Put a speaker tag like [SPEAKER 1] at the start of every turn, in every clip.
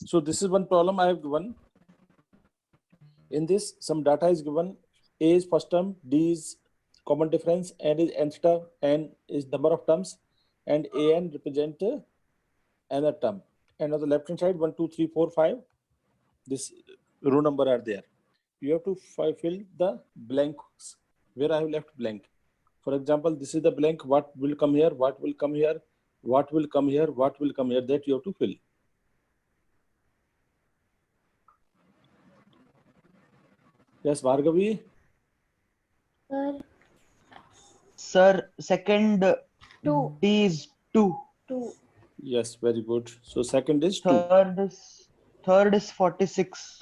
[SPEAKER 1] So this is one problem I have given. In this, some data is given. A is first term, D is common difference, N is nth term, N is number of terms, and AN represent another term. And on the left hand side, 1, 2, 3, 4, 5, this row number are there. You have to fill the blanks where I have left blank. For example, this is the blank. What will come here? What will come here? What will come here? What will come here? That you have to fill. Yes, Bhargavi.
[SPEAKER 2] Sir,
[SPEAKER 3] Sir, second
[SPEAKER 2] Two.
[SPEAKER 3] D is 2.
[SPEAKER 2] 2.
[SPEAKER 1] Yes, very good. So second is 2.
[SPEAKER 3] Third is 46.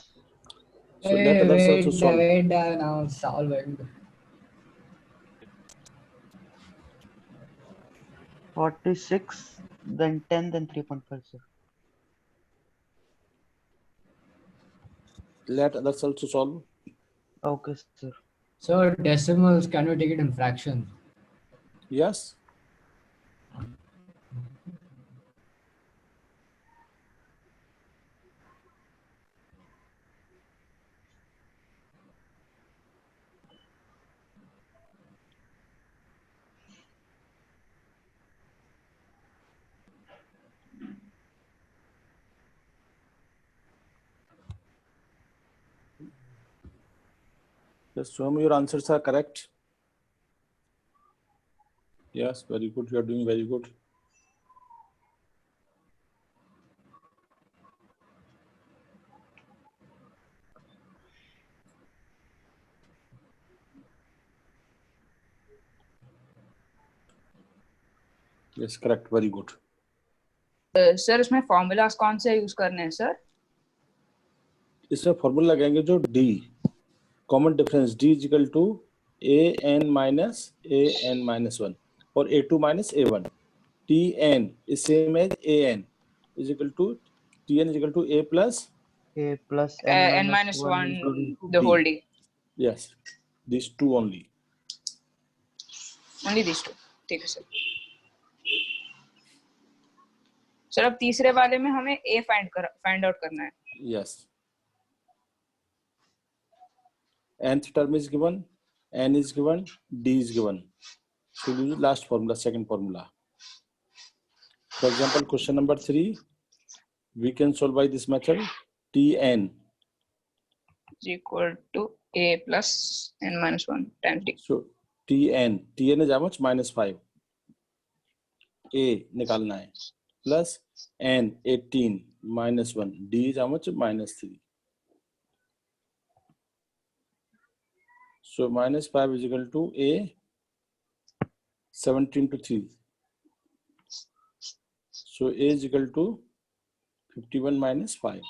[SPEAKER 1] So let others also solve.
[SPEAKER 4] Wait, now solving.
[SPEAKER 3] 46, then 10, then 3.5, sir.
[SPEAKER 1] Let others also solve.
[SPEAKER 3] Okay, sir.
[SPEAKER 4] So decimals, can we take it in fractions?
[SPEAKER 1] Yes. Yes, Swam, your answers are correct. Yes, very good. You are doing very good. Yes, correct. Very good.
[SPEAKER 5] Sir इसमें formulas कौन से use करने हैं sir?
[SPEAKER 1] इसमें formula लगाएंगे जो D common difference D is equal to AN minus AN minus 1 और A2 minus A1. TN is same as AN is equal to TN is equal to A plus
[SPEAKER 5] n minus 1 the
[SPEAKER 1] D.
[SPEAKER 5] whole D.
[SPEAKER 1] Yes, these two only.
[SPEAKER 5] Only these two. ठीक है sir. Sir अब तीसरे वाले में हमें A find out करना है.
[SPEAKER 1] Yes. Nth term is given, N is given, D is given. So use last formula, second formula. For example, question number 3, we can solve by this method. Tn
[SPEAKER 5] is equal to A plus n minus 1 times D.
[SPEAKER 1] So Tn is how much? Minus 5. A निकालना है. Plus N 18 minus 1. D is how much? Minus 3. So minus 5 is equal to A 17 to 3. So A is equal to 51 minus 5.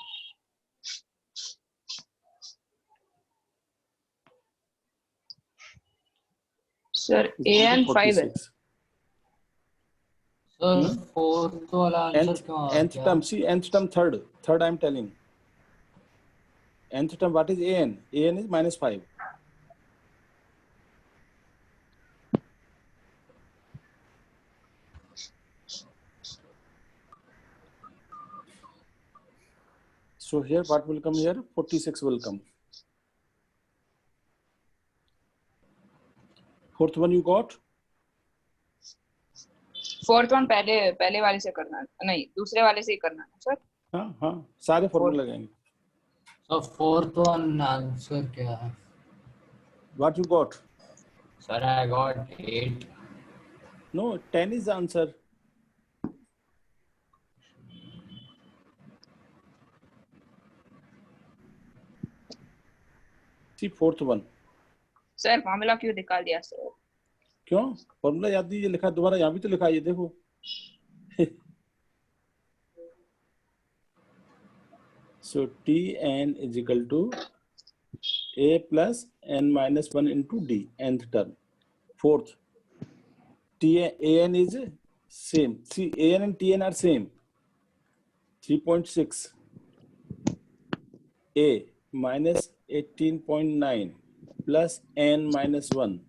[SPEAKER 5] Sir, A and 5 है.
[SPEAKER 4] Sir, fourth वाला answer क्यों आ
[SPEAKER 1] Nth
[SPEAKER 4] गया?
[SPEAKER 1] term, see nth term third I am telling. Nth term, what is AN? AN is minus 5. So here what will come here? 46 will come. Fourth one you got?
[SPEAKER 5] Fourth one पहले वाले से करना है, नहीं दूसरे वाले से ही करना है सर.
[SPEAKER 1] हाँ सारे फॉर्मूला लगाएंगे.
[SPEAKER 4] So fourth one answer क्या है?
[SPEAKER 1] What you got?
[SPEAKER 4] Sir, I got 8.
[SPEAKER 1] No, 10 is the answer. See fourth one.
[SPEAKER 5] Sir formula क्यों निकाल दिया सर?
[SPEAKER 1] क्यों? फॉर्मूला याद दीजिए, लिखा दोबारा यहाँ भी तो लिखा है, ये देखो. So Tn is equal to A plus n minus 1 into D, nth term. Fourth, An is same. See, An and Tn are same. 3.6. A minus 18.9 plus n minus 1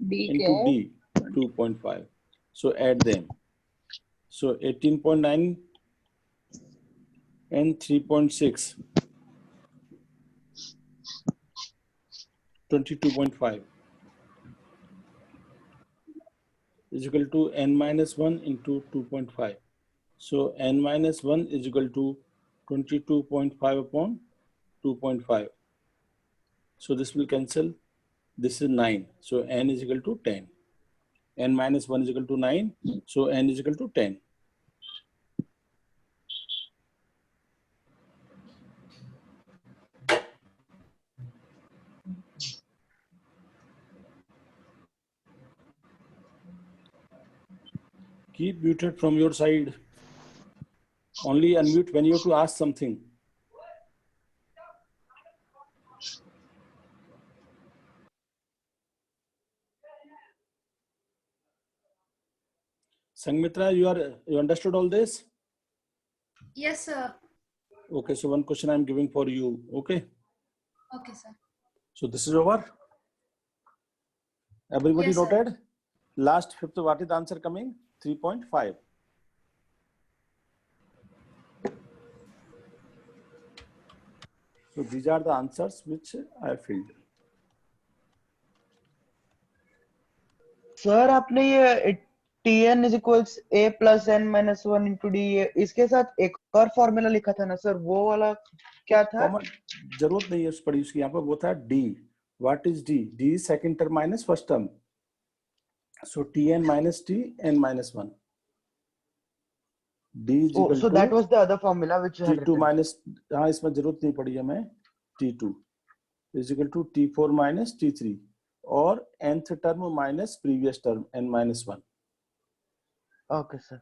[SPEAKER 5] D
[SPEAKER 1] into D, 2.5. So add them. So 18.9 and 3.6. 22.5 is equal to n minus 1 into 2.5. So n minus 1 is equal to 22.5 upon 2.5. So this will cancel. This is 9. So n is equal to 10. N minus 1 is equal to 9. So n is equal to 10. Keep muted from your side. Only unmute when you have to ask something. Sangmitra, you understood all this?
[SPEAKER 6] Yes, sir.
[SPEAKER 1] Okay, so one question I'm giving for you. Okay.
[SPEAKER 6] Okay, sir.
[SPEAKER 1] So this is over. Everybody
[SPEAKER 6] Yes, sir.
[SPEAKER 1] noted? Last fifth, what is the answer coming? 3.5. So these are the answers which I filled.
[SPEAKER 3] Sir आपने ये Tn is equals a plus n minus 1 into d, इसके साथ एक और formula लिखा था ना sir, वो वाला क्या था?
[SPEAKER 1] कॉमन जरूरत नहीं है उस पढ़ी उसकी, यहाँ पर वो था d. What is d? d is second term minus first term. So Tn minus t n minus 1. d is equal
[SPEAKER 3] So
[SPEAKER 1] to
[SPEAKER 3] that was the other formula which you had
[SPEAKER 1] t2
[SPEAKER 3] written.
[SPEAKER 1] minus, हाँ इसमें जरूरत नहीं पड़ी है मैं, t2 is equal to t4 minus t3 और nth term minus previous term n minus 1.
[SPEAKER 3] Okay, sir.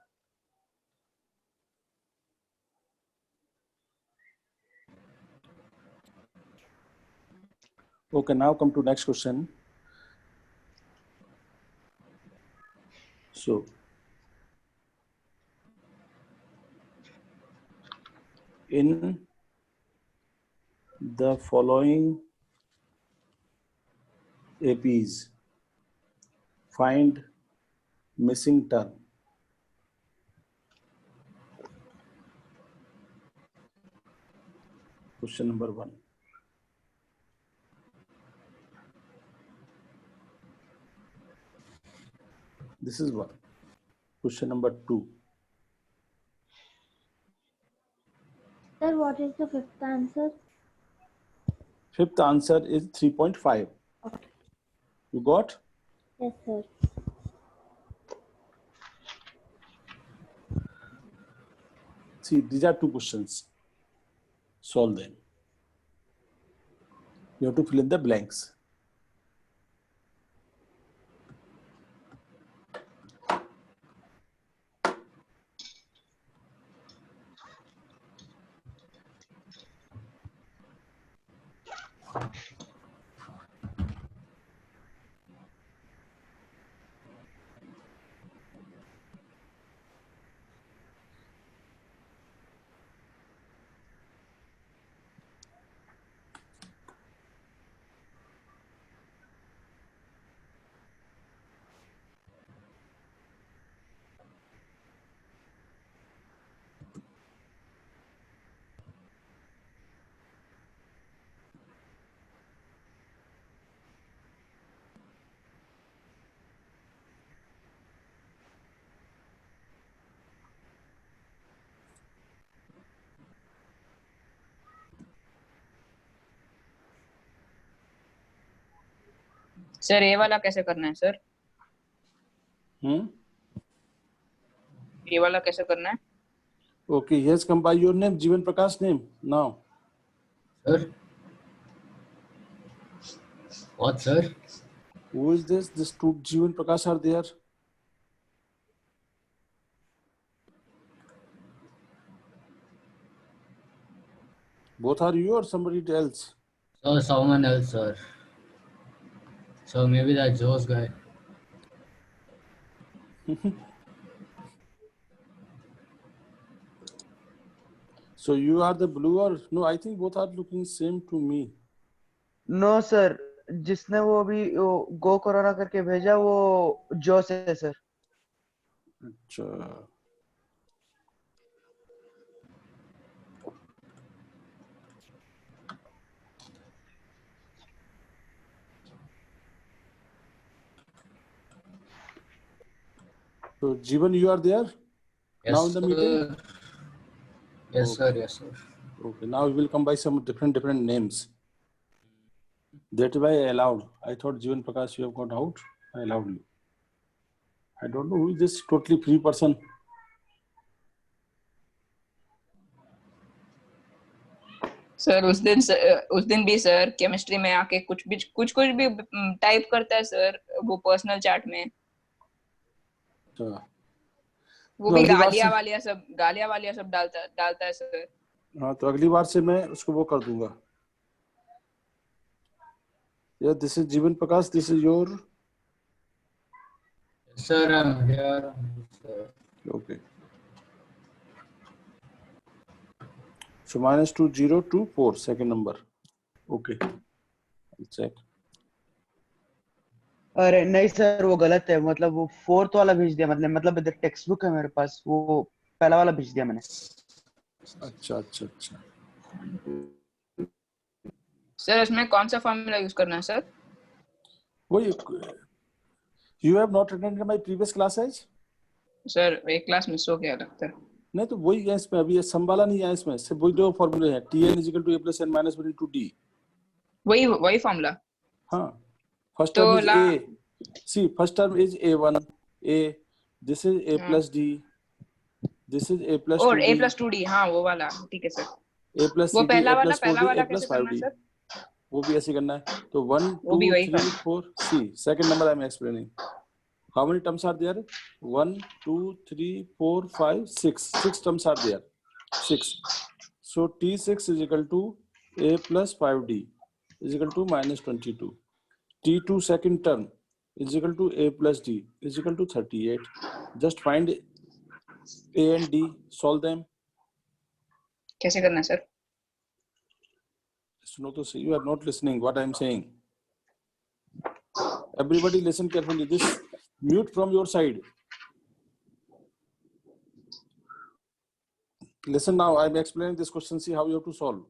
[SPEAKER 1] Okay, now come to next question. So, in the following APs, find missing term. Question number 1. This is 1. Question number 2.
[SPEAKER 2] Sir, what is the fifth answer?
[SPEAKER 1] Fifth answer is 3.5.
[SPEAKER 2] Okay.
[SPEAKER 1] You got?
[SPEAKER 2] Yes, sir.
[SPEAKER 1] See, these are two questions. Solve them. You have to fill in the blanks.
[SPEAKER 5] Sir ये वाला कैसे करना है sir? ये वाला कैसे करना है?
[SPEAKER 1] Okay, yes, come by your name, Jeevan Prakash name now.
[SPEAKER 4] Sir? What, sir?
[SPEAKER 1] Who is this? This two Jeevan Prakash are there. Both are you or somebody else?
[SPEAKER 4] So someone else, sir. So maybe that Joe's guy.
[SPEAKER 1] So you are the blue or no? I think both are looking same to me.
[SPEAKER 3] No, sir. जिसने वो अभी गो corona करके भेजा वो जोस है sir.
[SPEAKER 1] अच्छा. So Jeevan, you are there
[SPEAKER 4] Yes,
[SPEAKER 1] now in the meeting?
[SPEAKER 4] sir. Yes, sir. Yes, sir.
[SPEAKER 1] Okay, now we will come by some different names. That's why I allowed. I thought Jeevan Prakash, you have got out. I allowed you. I don't know who is this totally free person.
[SPEAKER 5] Sir उस दिन भी sir chemistry में आके कुछ भी type करता है sir, वो पर्सनल चैट में।
[SPEAKER 1] अच्छा,
[SPEAKER 5] वो
[SPEAKER 1] तो
[SPEAKER 5] भी
[SPEAKER 1] अगली बार से
[SPEAKER 5] गालियां वालियां सब डालता है सर।
[SPEAKER 1] हाँ, तो अगली बार से मैं उसको वो कर दूंगा। Yeah, this is Jeevan Prakash. This is your.
[SPEAKER 4] Yes, sir, I'm here. Sir.
[SPEAKER 1] Okay. So -2024, second number. Okay. I'll check.
[SPEAKER 3] अरे नहीं सर, वो गलत है, मतलब वो फोर्थ वाला भेज दिया, मतलब इधर टेक्स्ट बुक है मेरे पास, वो पहला वाला भेज दिया मैंने।
[SPEAKER 1] अच्छा।
[SPEAKER 5] सर इसमें कौन सा फॉर्मूला यूज करना है सर?
[SPEAKER 1] वही, you have not attended my previous classes?
[SPEAKER 5] Sir एक क्लास मिस हो गया लगता है।
[SPEAKER 1] नहीं तो वही है इसमें, अभी ये सम वाला नहीं है इसमें, सिर्फ वही दो फॉर्मूले हैं, Tn = a + n - 1 × d।
[SPEAKER 5] वही फॉर्मूला।
[SPEAKER 1] हाँ, first
[SPEAKER 5] तो
[SPEAKER 1] term is a. See, first term is a1, a. This is a + d. This is a + 2d.
[SPEAKER 5] और a + 2d, हाँ वो वाला, ठीक है सर।
[SPEAKER 1] a +
[SPEAKER 5] वो
[SPEAKER 1] cd,
[SPEAKER 5] पहला
[SPEAKER 1] a
[SPEAKER 5] वाला
[SPEAKER 1] + 4d, a
[SPEAKER 5] कैसे
[SPEAKER 1] +
[SPEAKER 5] करना है
[SPEAKER 1] 5d।
[SPEAKER 5] सर?
[SPEAKER 1] वो भी ऐसे करना है। तो 1
[SPEAKER 5] वो भी
[SPEAKER 1] 2
[SPEAKER 5] वही
[SPEAKER 1] 3 4 see, second number I am explaining. How many terms are there? 1 2 3 4 5 6. 6 terms are there. 6. So T6 is equal to a + 5d is equal to -22. T2 second term is equal to a + d is equal to 38. Just find a and d, solve them.
[SPEAKER 5] कैसे करना है sir?
[SPEAKER 1] सुनो तो सही, you are not listening what I am saying. Everybody listen carefully. This mute from your side. Listen now, I am explaining this question. See how you have to solve.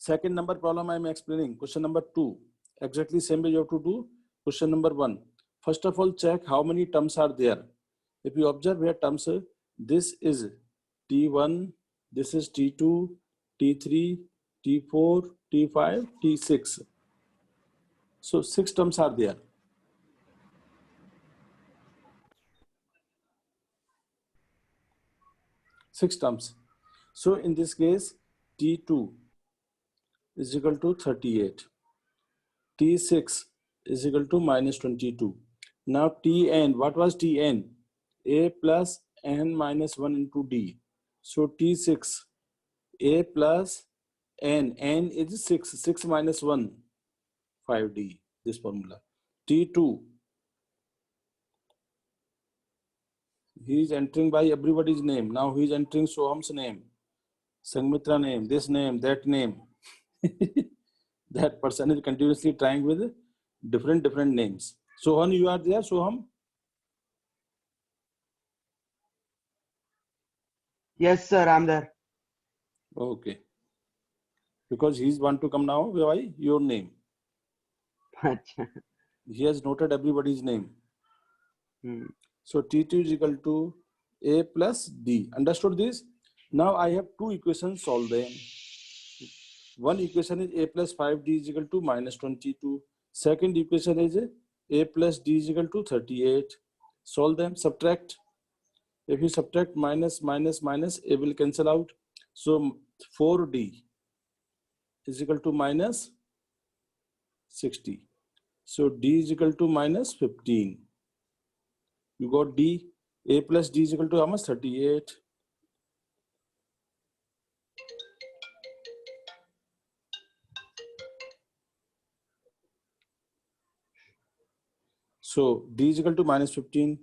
[SPEAKER 1] Second number problem I am explaining. Question number 2. Exactly same way you have to do question number 1. First of all, check how many terms are there. If you observe here terms, this is T1, this is T2, T3, T4, T5, T6. So 6 terms are there. Six terms. So in this case, T2 is equal to 38. T6 is equal to -22. Now Tn, what was Tn? A + n - 1 × d. So T6, a + n is 6, 6 - 1, 5d, this formula. T2, he is entering by everybody's name. Now he is entering Soham's name, Sanghmitra name, this name, that name. That person is continuously trying with different names. Sohan, you are there, Soham?
[SPEAKER 3] Yes sir, I'm there.
[SPEAKER 1] Okay. Because he's want to come now, why? Your name.
[SPEAKER 3] अच्छा।
[SPEAKER 1] He has noted everybody's name. So T2 is equal to a + d. Understood this? Now I have two equations, solve them. One equation is a + 5d is equal to -22. Second equation is a + d is equal to 38. Solve them, subtract. If you subtract minus, a will cancel out. So 4d is equal to -60. So d is equal to -15. You got d. A + d is equal to how much? 38. So d is equal to -15.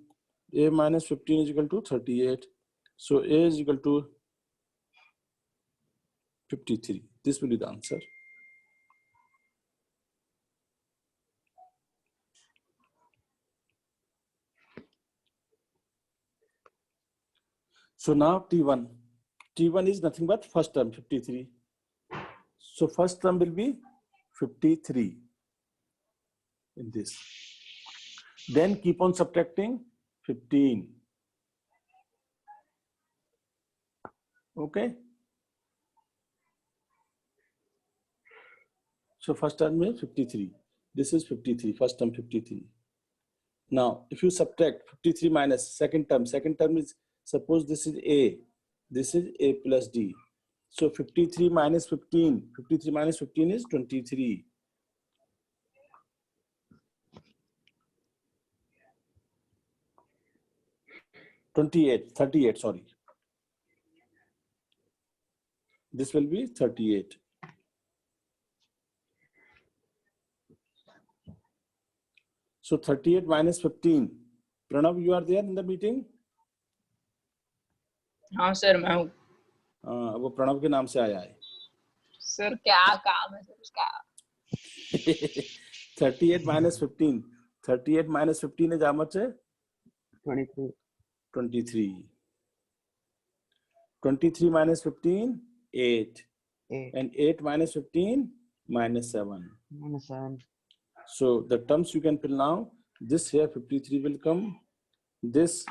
[SPEAKER 1] A - 15 is equal to 38. So a is equal to 53. This will be the answer. So now T1. T1 is nothing but first term, 53. So first term will be 53 in this. Then keep on subtracting 15. Okay. So first term is 53. This is 53. First term 53. Now, if you subtract 53 minus second term is, suppose this is A. This is A plus D. So 53 minus 15. 53 minus 15 is 23. $38, sorry. This will be 38. So 38 minus 15. Pranav, you are there in the meeting?
[SPEAKER 5] हाँ sir मैं हूँ
[SPEAKER 1] वो प्रणव के नाम से आया है.
[SPEAKER 5] Sir क्या काम है सर उसका
[SPEAKER 1] 38 minus 15. 38 minus 15 is how much?
[SPEAKER 3] 23.
[SPEAKER 1] 23. 23 minus 15, 8.
[SPEAKER 3] 8
[SPEAKER 1] And 8 minus 15, minus 7.
[SPEAKER 3] minus 7.
[SPEAKER 1] So the terms you can fill now. This here 53 will come. This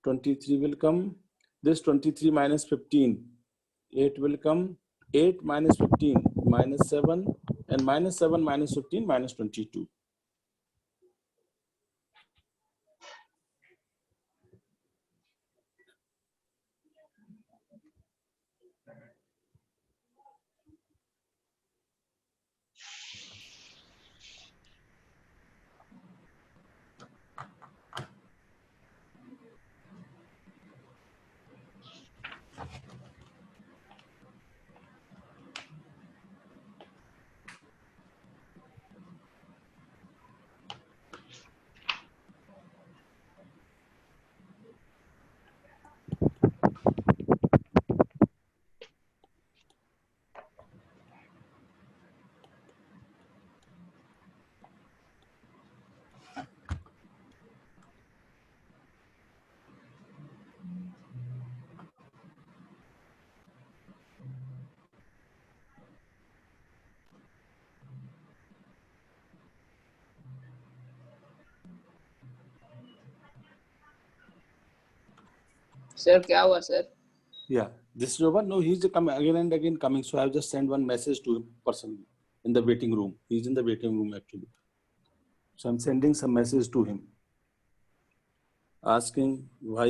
[SPEAKER 1] 23 will come. This 23 minus 15, 8 will come. 8 minus 15, minus 7. And minus 7 minus 15, minus 22.
[SPEAKER 5] Sir क्या हुआ sir
[SPEAKER 1] Yeah, this is over. No, he's coming again and again coming. So I have just sent one message to him personally in the waiting room. He's in the waiting room actually. So I'm sending some message to him, asking why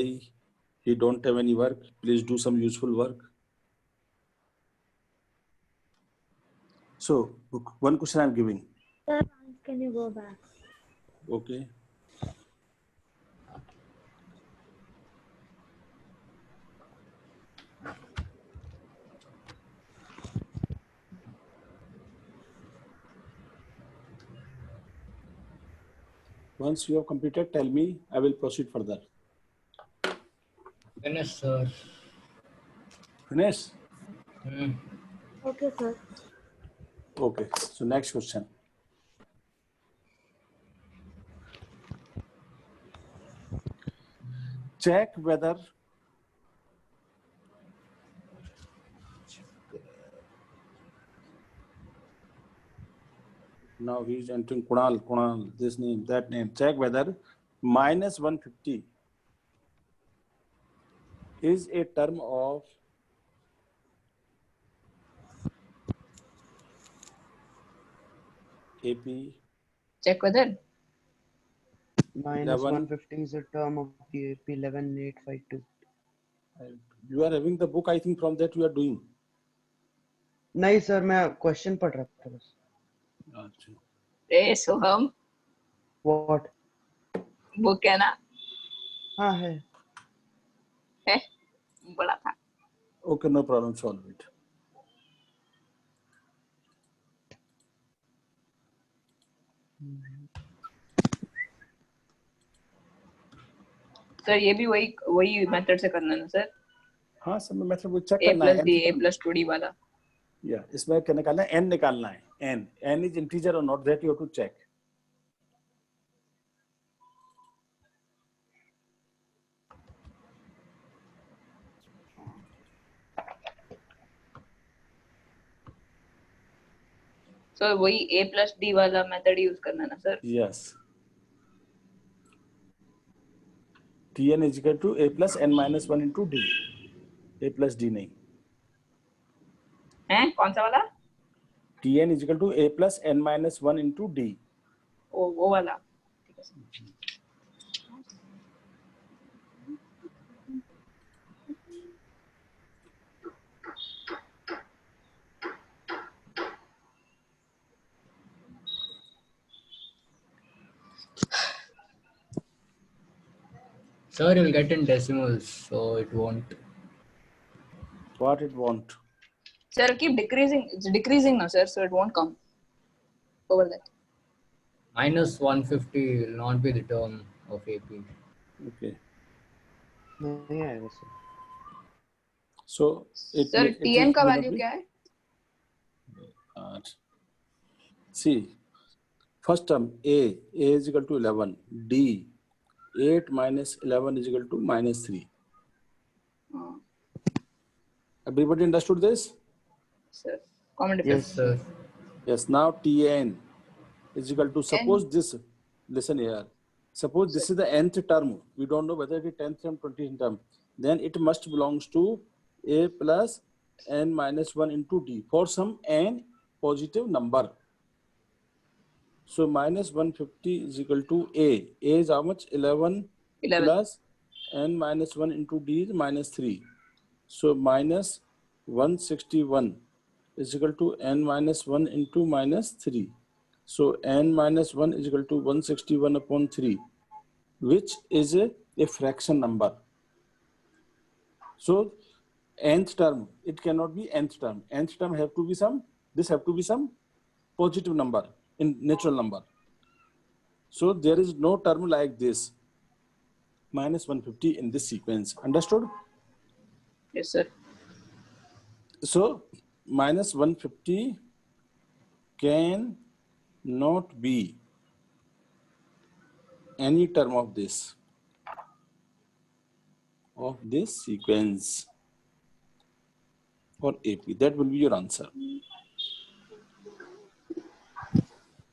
[SPEAKER 1] he don't have any work. Please do some useful work. So one question I'm giving.
[SPEAKER 2] Sir, once can you go back?
[SPEAKER 1] Okay. Once you have completed, tell me. I will proceed further.
[SPEAKER 4] Finish, sir.
[SPEAKER 1] Finish?
[SPEAKER 2] Okay, sir.
[SPEAKER 1] Okay. So next question. Check whether now he's entering Kunal, this name, that name. Check whether minus 150 is a term of AP
[SPEAKER 5] check whether
[SPEAKER 3] Minus
[SPEAKER 1] 11.
[SPEAKER 3] 150 is a term of the AP 11852.
[SPEAKER 1] You are having the book, I think from that you are doing.
[SPEAKER 3] नहीं sir मैं question पढ़ रहा था बस.
[SPEAKER 5] ए सोहम
[SPEAKER 3] What?
[SPEAKER 5] Book है ना
[SPEAKER 3] हाँ है.
[SPEAKER 5] है बड़ा था
[SPEAKER 1] Okay, no problem, solve it.
[SPEAKER 5] Sir ये भी वही मेथड से करना है ना सर
[SPEAKER 1] हाँ सब में मतलब वो चेक
[SPEAKER 5] a
[SPEAKER 1] करना
[SPEAKER 5] plus
[SPEAKER 1] है
[SPEAKER 5] d a plus 2d वाला
[SPEAKER 1] या इसमें क्या निकालना है n निकालना है n is integer or not, that you have to check.
[SPEAKER 5] Sir वही a plus d वाला मेथड यूज करना है ना sir
[SPEAKER 1] Yes. Tn is equal to a plus n minus 1 into d. a plus d नहीं.
[SPEAKER 5] हैं कौन सा वाला?
[SPEAKER 1] Tn is equal to a plus n minus 1 into d.
[SPEAKER 5] वो वाला. ठीक है sir.
[SPEAKER 4] Sir, you'll get in decimals, so it won't.
[SPEAKER 1] What it want?
[SPEAKER 5] Sir, keep decreasing. It's decreasing now, sir, so it won't come over that.
[SPEAKER 4] Minus 150 will not be the term of AP.
[SPEAKER 1] Okay.
[SPEAKER 3] नहीं आएगा sir.
[SPEAKER 1] So it
[SPEAKER 5] Sir,
[SPEAKER 1] it
[SPEAKER 5] Tn
[SPEAKER 1] is
[SPEAKER 5] का
[SPEAKER 1] will not
[SPEAKER 5] value
[SPEAKER 1] be-
[SPEAKER 5] क्या है?
[SPEAKER 1] See, first term a is equal to 11, d 8 minus 11 is equal to minus 3. Everybody understood this?
[SPEAKER 5] Sir, common
[SPEAKER 3] Yes,
[SPEAKER 5] difference.
[SPEAKER 4] Sir.
[SPEAKER 1] Yes. Now Tn is equal to, suppose this, listen here, suppose this is the nth term. We don't know whether it is 10th term, 20th term. Then it must belongs to a plus n minus 1 into d for some n positive number. So minus 150 is equal to a. A is how much? 11
[SPEAKER 5] 11.
[SPEAKER 1] plus n minus 1 into d is minus 3. So minus 161 is equal to n minus 1 into minus 3. So n minus 1 is equal to 161 upon 3, which is a fraction number. So nth term, it cannot be nth term. Nth term have to be some, this have to be some positive number in natural number. So there is no term like this, minus 150 in this sequence. Understood?
[SPEAKER 5] Yes, sir.
[SPEAKER 1] So minus 150 can not be any term of this sequence for AP. That will be your answer.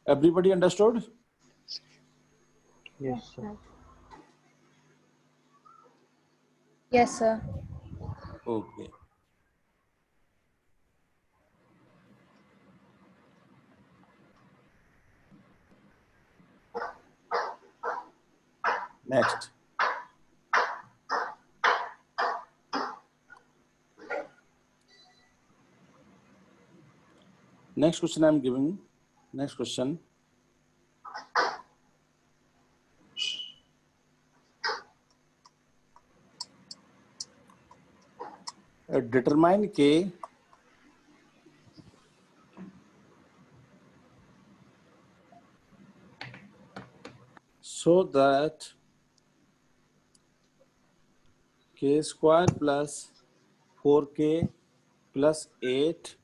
[SPEAKER 1] Everybody understood?
[SPEAKER 3] Yes, sir.
[SPEAKER 6] Yes, sir.
[SPEAKER 1] Okay. Next. Next question I'm giving. Next question. Determine K so that K square plus 4K plus 8,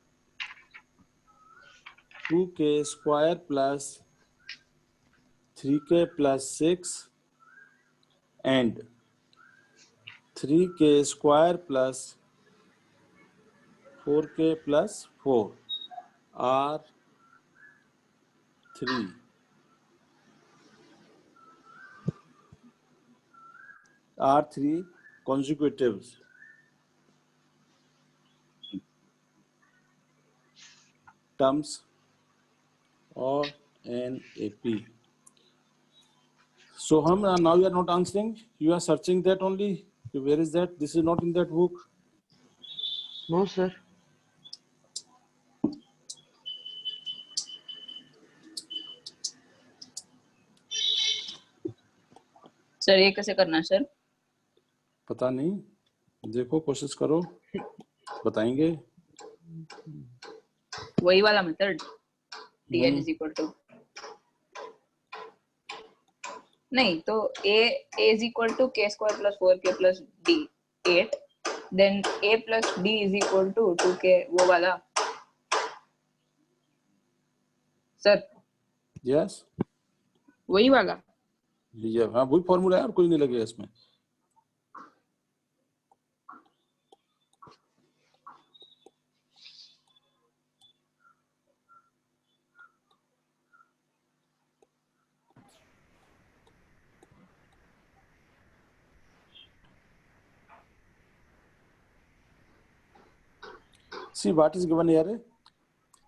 [SPEAKER 1] 2K square plus 3K plus 6 and 3K square plus 4K plus 4 are 3 consecutives terms or an AP. So now you are not answering, you are searching that only. Where is that? This is not in that book.
[SPEAKER 3] No, sir.
[SPEAKER 5] Sir ये कैसे करना है sir?
[SPEAKER 1] पता नहीं, देखो कोशिश करो, बताएंगे.
[SPEAKER 5] वही वाला method Tn is equal to नहीं तो a is equal to k square plus 4k plus d 8, then a plus d is equal to 2k वो वाला सर
[SPEAKER 1] यस,
[SPEAKER 5] वही वाला.
[SPEAKER 1] ये हाँ वही फॉर्मूला है और कुछ नहीं लगेगा इसमें. See what is given here.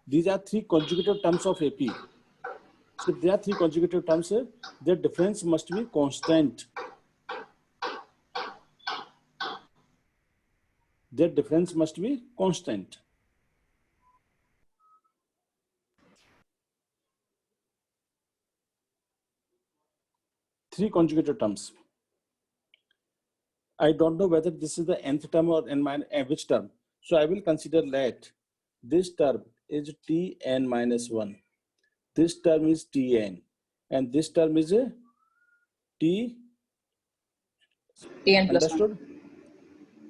[SPEAKER 1] These are three consecutive terms of AP. So if there are three consecutive terms, their difference must be constant. Their difference must be constant. Three consecutive terms. I don't know whether this is the nth term or which term. So I will consider that this term is Tn minus 1. This term is Tn. And this term is a T.
[SPEAKER 5] Tn plus 1.
[SPEAKER 1] Understood?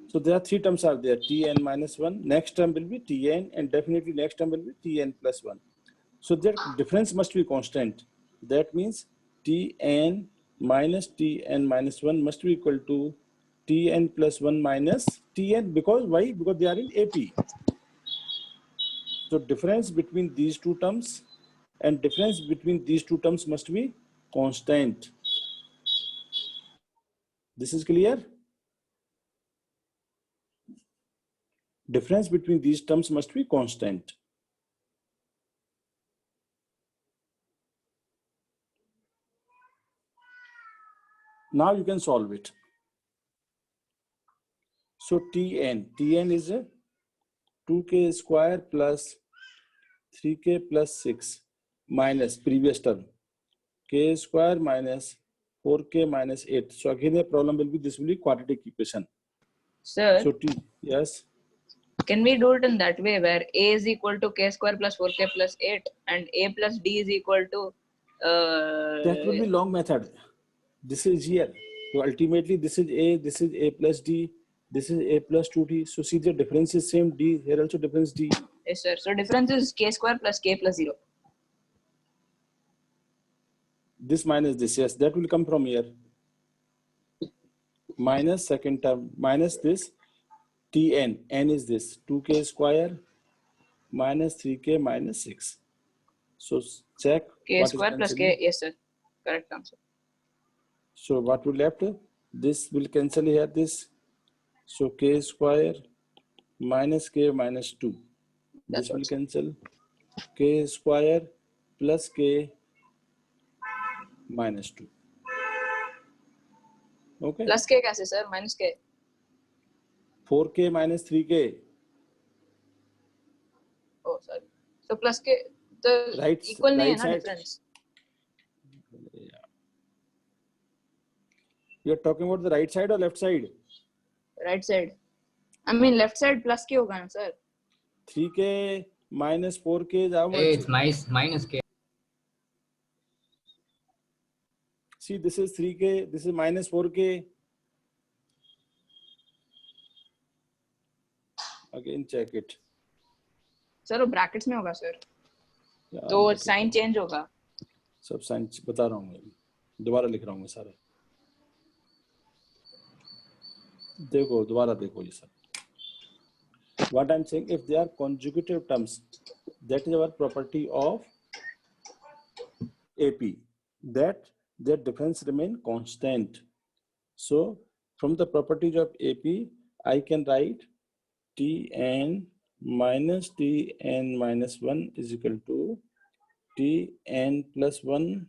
[SPEAKER 1] So there are three terms are there. Tn minus 1. Next term will be Tn, and definitely next term will be Tn plus 1. So their difference must be constant. That means Tn minus 1 must be equal to Tn plus 1 minus Tn. Because why? Because they are in AP. So difference between these two terms and difference between these two terms must be constant. This is clear? Difference between these terms must be constant. Now you can solve it. So Tn is a 2k square plus 3k plus 6 minus previous term k square minus 4k minus 8. So again the problem will be, this will be quadratic equation.
[SPEAKER 5] Sir,
[SPEAKER 1] So yes.
[SPEAKER 5] can we do it in that way where a is equal to k square plus 4k plus 8 and a plus d is equal to
[SPEAKER 1] That will be long method. This is here. So ultimately this is a plus d, this is a plus 2d. So see the difference is same d, here also difference d.
[SPEAKER 5] yes sir. So difference is k square plus k plus 0.
[SPEAKER 1] This minus this, yes, that will come from here. Minus second term, minus this Tn, n is this 2k square minus 3k minus 6. So check
[SPEAKER 5] K
[SPEAKER 1] what is
[SPEAKER 5] square plus
[SPEAKER 1] cancelling.
[SPEAKER 5] k, yes sir. Correct answer.
[SPEAKER 1] So what will left? This will cancel here this. So k square minus k minus 2.
[SPEAKER 5] That's
[SPEAKER 1] This will
[SPEAKER 5] what.
[SPEAKER 1] cancel. K square plus k minus 2. Okay.
[SPEAKER 5] Plus k कैसे sir? Minus k.
[SPEAKER 1] 4k minus 3k.
[SPEAKER 5] Oh sorry. So plus k the
[SPEAKER 1] Right,
[SPEAKER 5] equal नहीं है
[SPEAKER 1] right
[SPEAKER 5] ना
[SPEAKER 1] side.
[SPEAKER 5] difference.
[SPEAKER 1] Yeah. You're talking about the right side or left side?
[SPEAKER 5] Right side. I mean left side plus k होगा ना sir.
[SPEAKER 1] 3k minus 4k is how much?
[SPEAKER 4] Hey, it's minus k.
[SPEAKER 1] See, this is 3k, this is minus 4k. Again, check it.
[SPEAKER 5] Sir वो brackets में होगा sir.
[SPEAKER 1] Yeah,
[SPEAKER 5] तो sign change होगा.
[SPEAKER 1] सब sign बता रहा हूँ मैं, दोबारा लिख रहा हूँ मैं सारा. देखो दोबारा देखो ये सब. What I'm saying, if they are consecutive terms, that is our property of AP, that their difference remain constant. So from the properties of AP, I can write Tn minus 1 is equal to Tn plus 1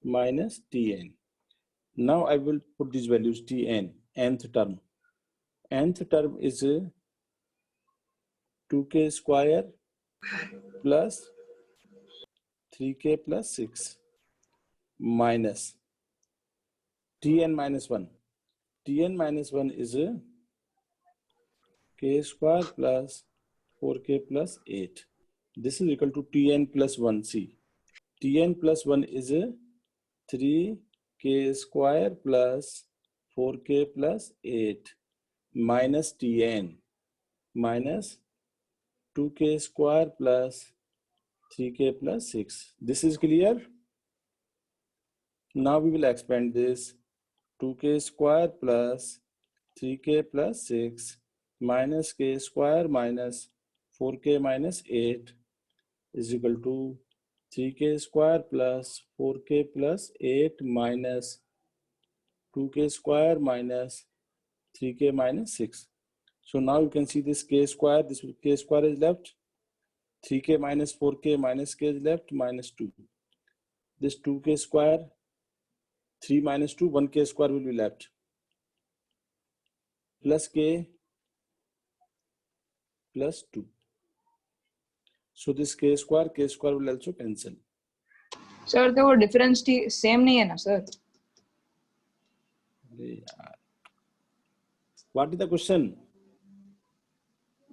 [SPEAKER 1] minus Tn. Now I will put these values. Tn, nth term. Nth term is 2k square plus 3k plus 6 minus Tn minus 1. Tn minus 1 is k square plus 4k plus 8. This is equal to Tn plus 1. See, Tn plus 1 is 3k square plus 4k plus 8 minus Tn minus 2k square plus 3k plus 6. This is clear? Now we will expand this. 2k square plus 3k plus 6 minus k square minus 4k minus 8 is equal to 3k square plus 4k plus 8 minus 2k square minus 3k minus 6. So now you can see this k square. This k square is left. 3k minus 4k minus k is left, minus 2. This 2k square, 3 minus 2, 1k square will be left. Plus k plus 2. So this k square will also cancel.
[SPEAKER 5] Sir तो वो difference same नहीं है ना sir?
[SPEAKER 1] What is the question?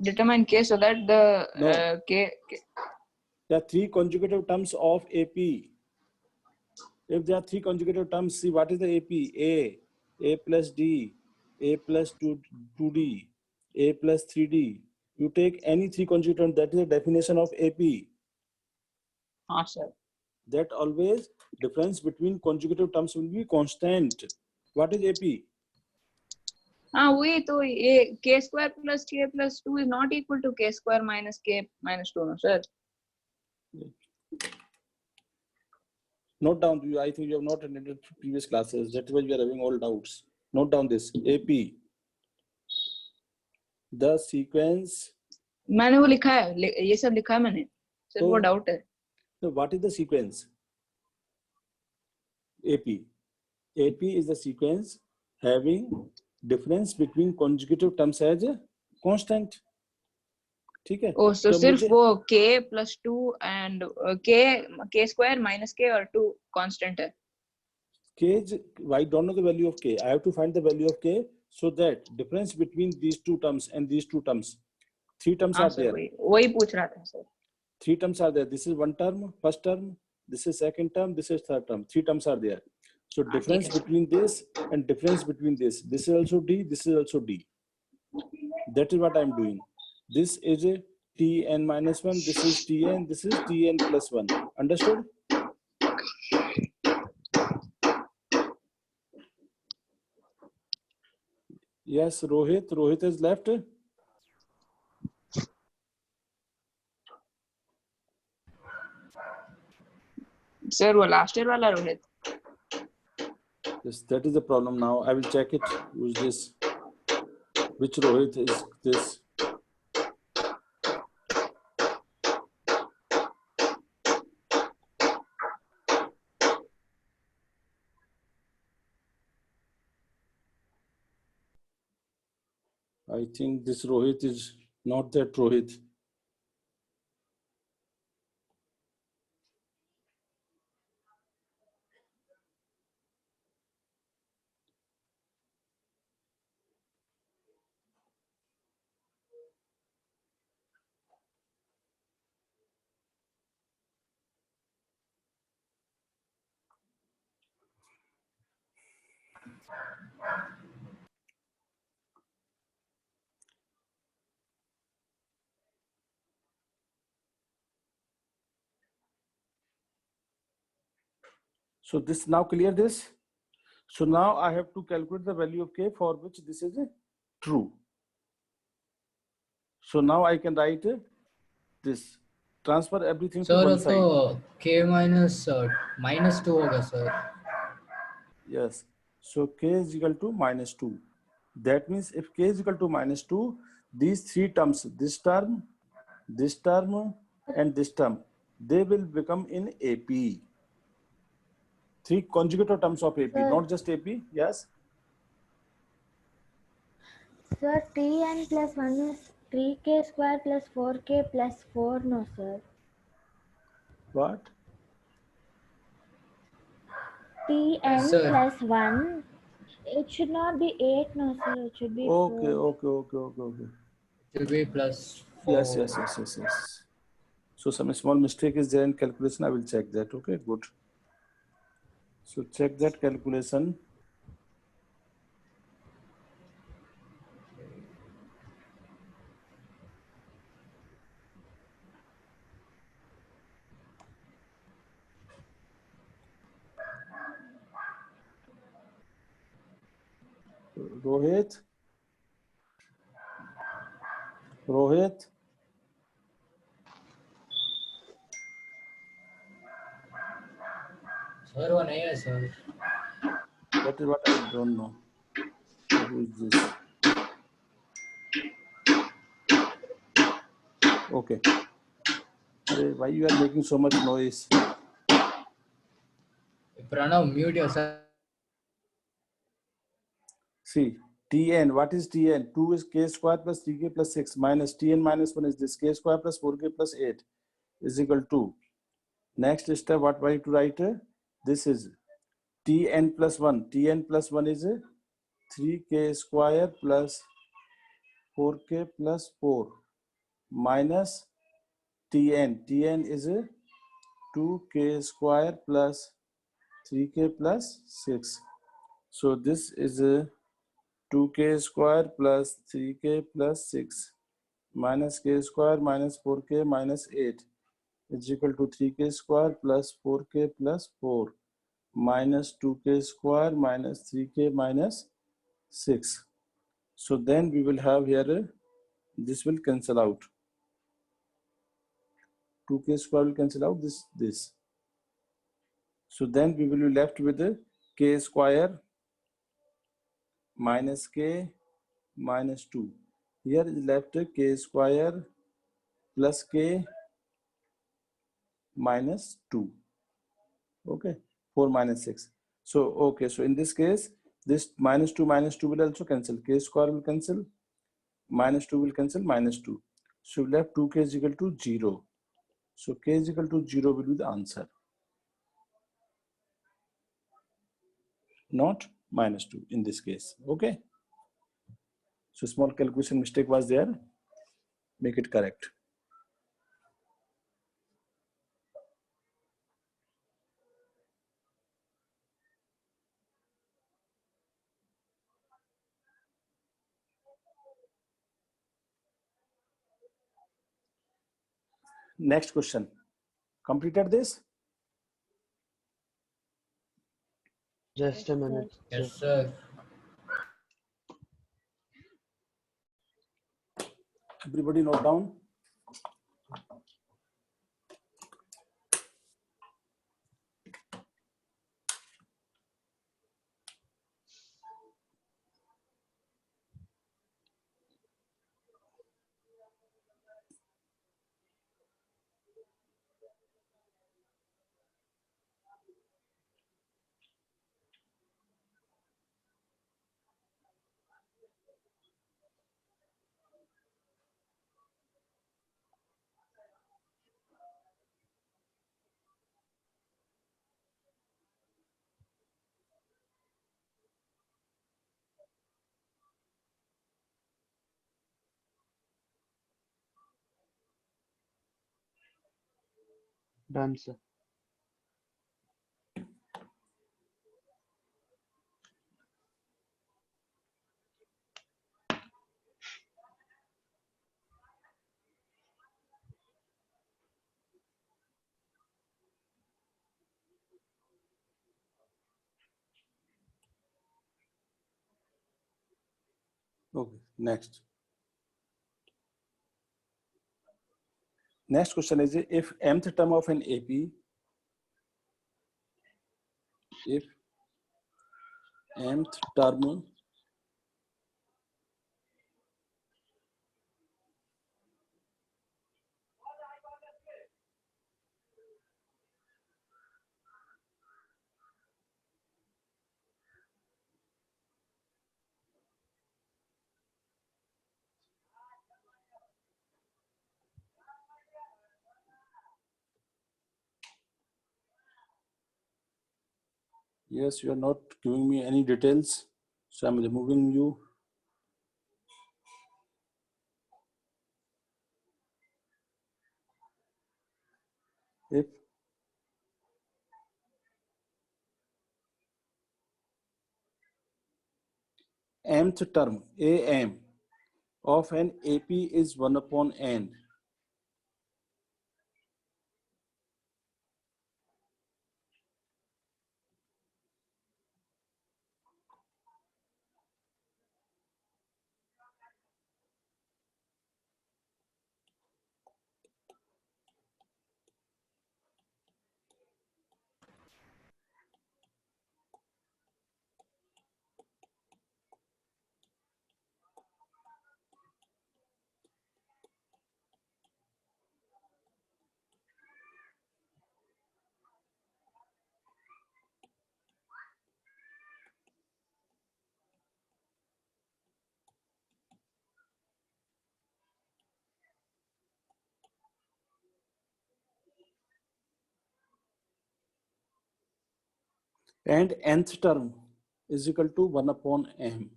[SPEAKER 5] Determine k so that the
[SPEAKER 1] No.
[SPEAKER 5] k.
[SPEAKER 1] There are 3 consecutive terms of AP. If there are 3 consecutive terms, see what is the AP? A plus D, A plus 2D, A plus 3D. You take any 3 consecutive terms, that is the definition of AP.
[SPEAKER 5] हाँ sir.
[SPEAKER 1] That always difference between consecutive terms will be constant. What is AP?
[SPEAKER 5] हाँ वही तो ये k square plus k plus 2 is not equal to k square minus k minus 2 no sir.
[SPEAKER 1] Note down. I think you have not attended previous classes. That's why you are having all doubts. Note down this. AP. The sequence.
[SPEAKER 5] मैंने वो लिखा है, ये सब लिखा है मैंने. Sir वो डाउट है.
[SPEAKER 1] So what is the sequence? AP. AP is the sequence having difference between consecutive terms as a constant. ठीक है?
[SPEAKER 5] Oh, so सिर्फ वो k plus 2 and k square minus k और 2 constant है.
[SPEAKER 1] K is, I don't know the value of k. I have to find the value of k so that difference between these two terms and these two terms, 3 terms are there.
[SPEAKER 5] वही पूछ रहा था sir.
[SPEAKER 1] 3 terms are there. This is one term, first term. This is second term. This is third term. 3 terms are there. So difference between this and difference between this. This is also D. This is also D. That is what I am doing. This is a Tn minus 1. This is Tn. This is Tn plus 1. Understood? Yes, Rohit. Rohit is left.
[SPEAKER 5] Sir वो last year वाला Rohit.
[SPEAKER 1] Yes, that is the problem now. I will check it. Who is this? Which Rohit is this? I think this Rohit is not that Rohit. So this now clear this. So now I have to calculate the value of k for which this is true. So now I can write this. Transfer everything to one side.
[SPEAKER 4] So k minus 2 होगा sir.
[SPEAKER 1] Yes. So k is equal to minus 2. That means if k is equal to minus 2, these 3 terms, this term, and this term, they will become in AP. 3 consecutive terms of AP,
[SPEAKER 2] Sir.
[SPEAKER 1] not just AP. Yes.
[SPEAKER 2] Sir, Tn plus 1 is 3k square plus 4k plus 4, no sir.
[SPEAKER 1] What?
[SPEAKER 2] Tn
[SPEAKER 4] Sir.
[SPEAKER 2] plus 1, it should not be 8, no sir, it should be 4.
[SPEAKER 1] Okay.
[SPEAKER 4] It will be plus 4.
[SPEAKER 1] Yes. So some small mistake is there in calculation. I will check that. Okay, good. So check that calculation. Rohit.
[SPEAKER 4] Sir वो नहीं है sir.
[SPEAKER 1] That is what I don't know. Who is this? Okay. Why you are making so much noise?
[SPEAKER 4] Pranav, mute yourself.
[SPEAKER 1] See, Tn, what is Tn? 2 is k square plus 3k plus 6 minus Tn minus 1 is this k square plus 4k plus 8 is equal to. Next step, what I to write? This is Tn plus 1. Tn plus 1 is 3k square plus 4k plus 4 minus Tn. Tn is 2k square plus 3k plus 6. So this is 2k square plus 3k plus 6 minus k square minus 4k minus 8 is equal to 3k square plus 4k plus 4 minus 2k square minus 3k minus 6. So then we will have here, this will cancel out. 2k square will cancel out this. So then we will be left with k square minus k minus 2. Here is left k square plus k minus 2. Okay, 4 minus 6. So, okay, so in this case, this minus 2 will also cancel. K square will cancel, minus 2 will cancel, minus 2. So, we left 2k is equal to 0. So, k is equal to 0 will be the answer. Not minus 2 in this case. Okay. So, small calculation mistake was there. Make it correct. Next question. Completed this?
[SPEAKER 3] Just a minute.
[SPEAKER 4] Yes, sir.
[SPEAKER 1] Everybody note down.
[SPEAKER 3] Done, sir.
[SPEAKER 1] Okay, next. Next question is if mth term of an AP, if mth term yes, you are not giving me any details, so I'm removing you. If mth term AM of an AP is 1 upon n, and nth term is equal to 1 upon m.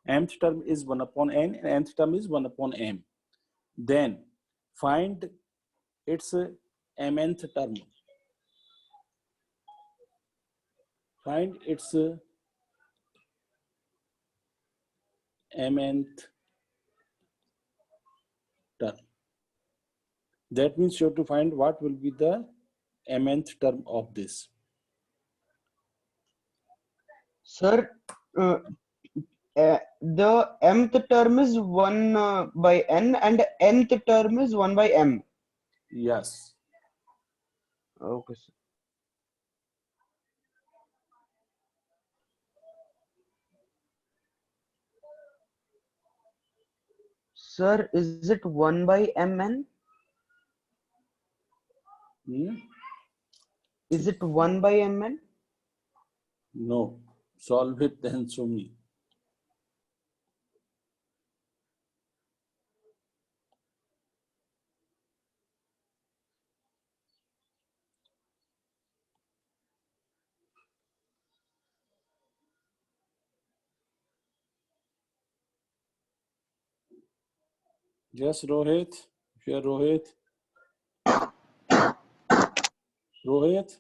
[SPEAKER 1] Mth term is 1 upon n and nth term is 1 upon m. Then find its mnth term. Find its mnth term. That means you have to find what will be the mnth term of this.
[SPEAKER 3] Sir, the mth term is 1 by n and nth term is 1 by m.
[SPEAKER 1] Yes.
[SPEAKER 3] Okay, sir. Sir, is it 1 by mn?
[SPEAKER 1] Hmm?
[SPEAKER 3] Is it 1 by mn?
[SPEAKER 1] No. Solve it then show me. Yes, Rohit. If you are Rohit. Rohit.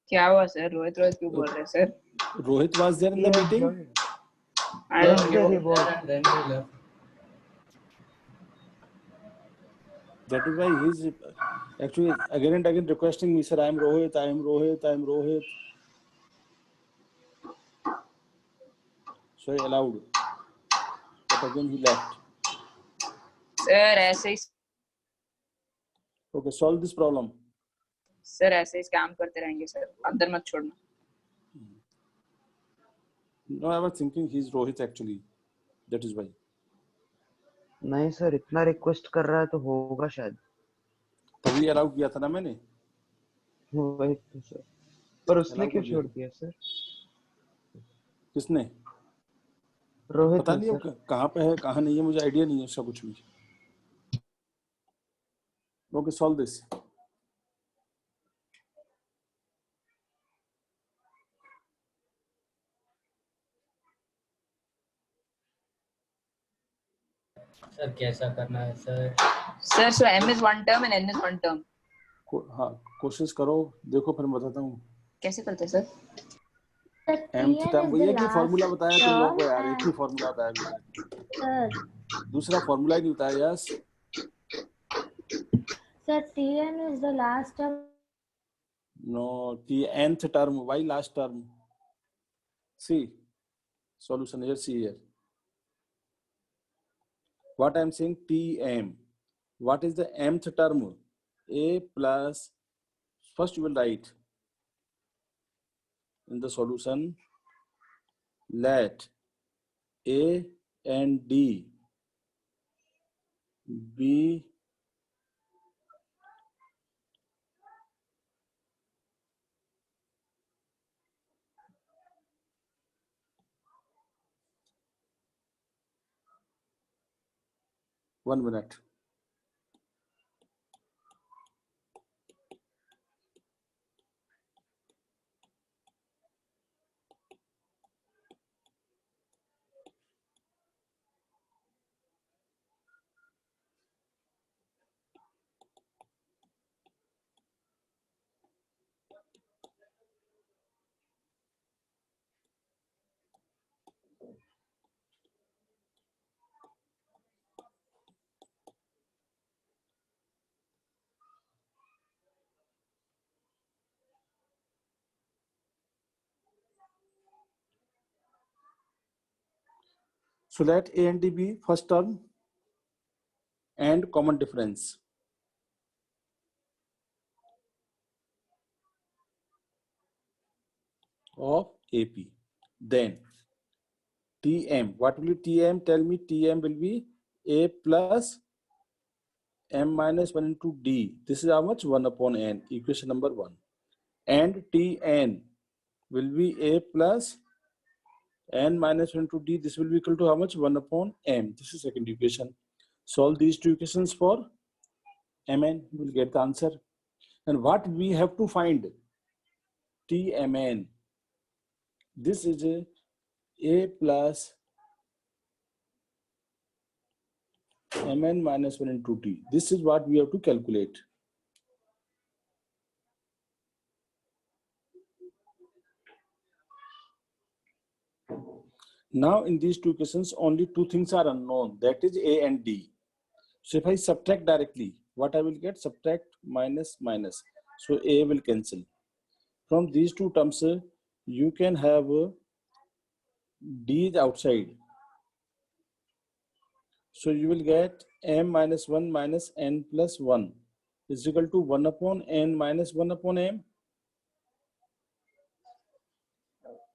[SPEAKER 5] क्या हुआ sir? Rohit Rohit क्यों बोल रहे हैं sir?
[SPEAKER 1] Rohit was there in the
[SPEAKER 3] He has
[SPEAKER 1] meeting.
[SPEAKER 3] joined.
[SPEAKER 5] I
[SPEAKER 3] Yes,
[SPEAKER 5] don't
[SPEAKER 3] sir,
[SPEAKER 5] know.
[SPEAKER 3] he was.
[SPEAKER 4] And then he left.
[SPEAKER 1] That is why he's actually again and again requesting me, sir, I am Rohit, I am Rohit, I am Rohit. So I allowed. But again he left.
[SPEAKER 5] Sir ऐसे ही
[SPEAKER 1] Okay, solve this problem.
[SPEAKER 5] Sir ऐसे ही scam करते रहेंगे sir, अंदर मत छोड़ना.
[SPEAKER 1] No, I was thinking he's Rohit actually. That is why.
[SPEAKER 3] नहीं sir, इतना request कर रहा है तो होगा शायद.
[SPEAKER 1] तभी अलाउ किया था ना मैंने.
[SPEAKER 3] वही तो सर. पर उसने
[SPEAKER 1] Allow
[SPEAKER 3] क्यों
[SPEAKER 1] कर दिया.
[SPEAKER 3] छोड़ दिया सर?
[SPEAKER 1] किसने?
[SPEAKER 3] रोहित
[SPEAKER 1] पता
[SPEAKER 3] ने
[SPEAKER 1] नहीं
[SPEAKER 3] सर.
[SPEAKER 1] अब कहाँ पे है कहाँ नहीं है, मुझे आइडिया नहीं है उसका कुछ भी. Okay, solve this.
[SPEAKER 4] सर कैसा करना है sir?
[SPEAKER 5] Sir so m is one term and n is one term.
[SPEAKER 1] हाँ कोशिश करो, देखो फिर मैं बताता हूँ.
[SPEAKER 5] कैसे करते हैं sir?
[SPEAKER 2] The
[SPEAKER 1] mth
[SPEAKER 2] Tn
[SPEAKER 1] term
[SPEAKER 2] is
[SPEAKER 1] वही
[SPEAKER 2] the
[SPEAKER 1] है कि फॉर्मूला
[SPEAKER 2] last
[SPEAKER 1] बताया तुम लोगों को
[SPEAKER 2] term
[SPEAKER 1] यार, एक ही
[SPEAKER 2] and
[SPEAKER 1] फॉर्मूला बताया मुझे.
[SPEAKER 2] sir,
[SPEAKER 1] दूसरा फॉर्मूला ही नहीं बताया. Yes
[SPEAKER 2] sir, Tn is the last term.
[SPEAKER 1] No the nth term. Why last term? See solution here. See here what I am saying. Tm, what is the mth term? A plus, first you will write in the solution, let A and D be one minute. So let A and D be first term and common difference of AP. Then Tm, what will be Tm? Tell me. Tm will be A plus m minus 1 into D. This is how much? 1 upon n, equation number 1. And Tn will be A plus n minus 1 to d, this will be equal to how much? 1 upon m. This is second equation. Solve these two equations for mn, you will get the answer. And what we have to find? Tmn. This is a plus mn minus 1 into t. This is what we have to calculate. Now in these two equations, only two things are unknown, that is a and d. So if I subtract directly, what I will get? Subtract minus minus. So a will cancel. From these two terms, you can have d is outside. So you will get m minus 1 minus n plus 1 is equal to 1 upon n minus 1 upon m.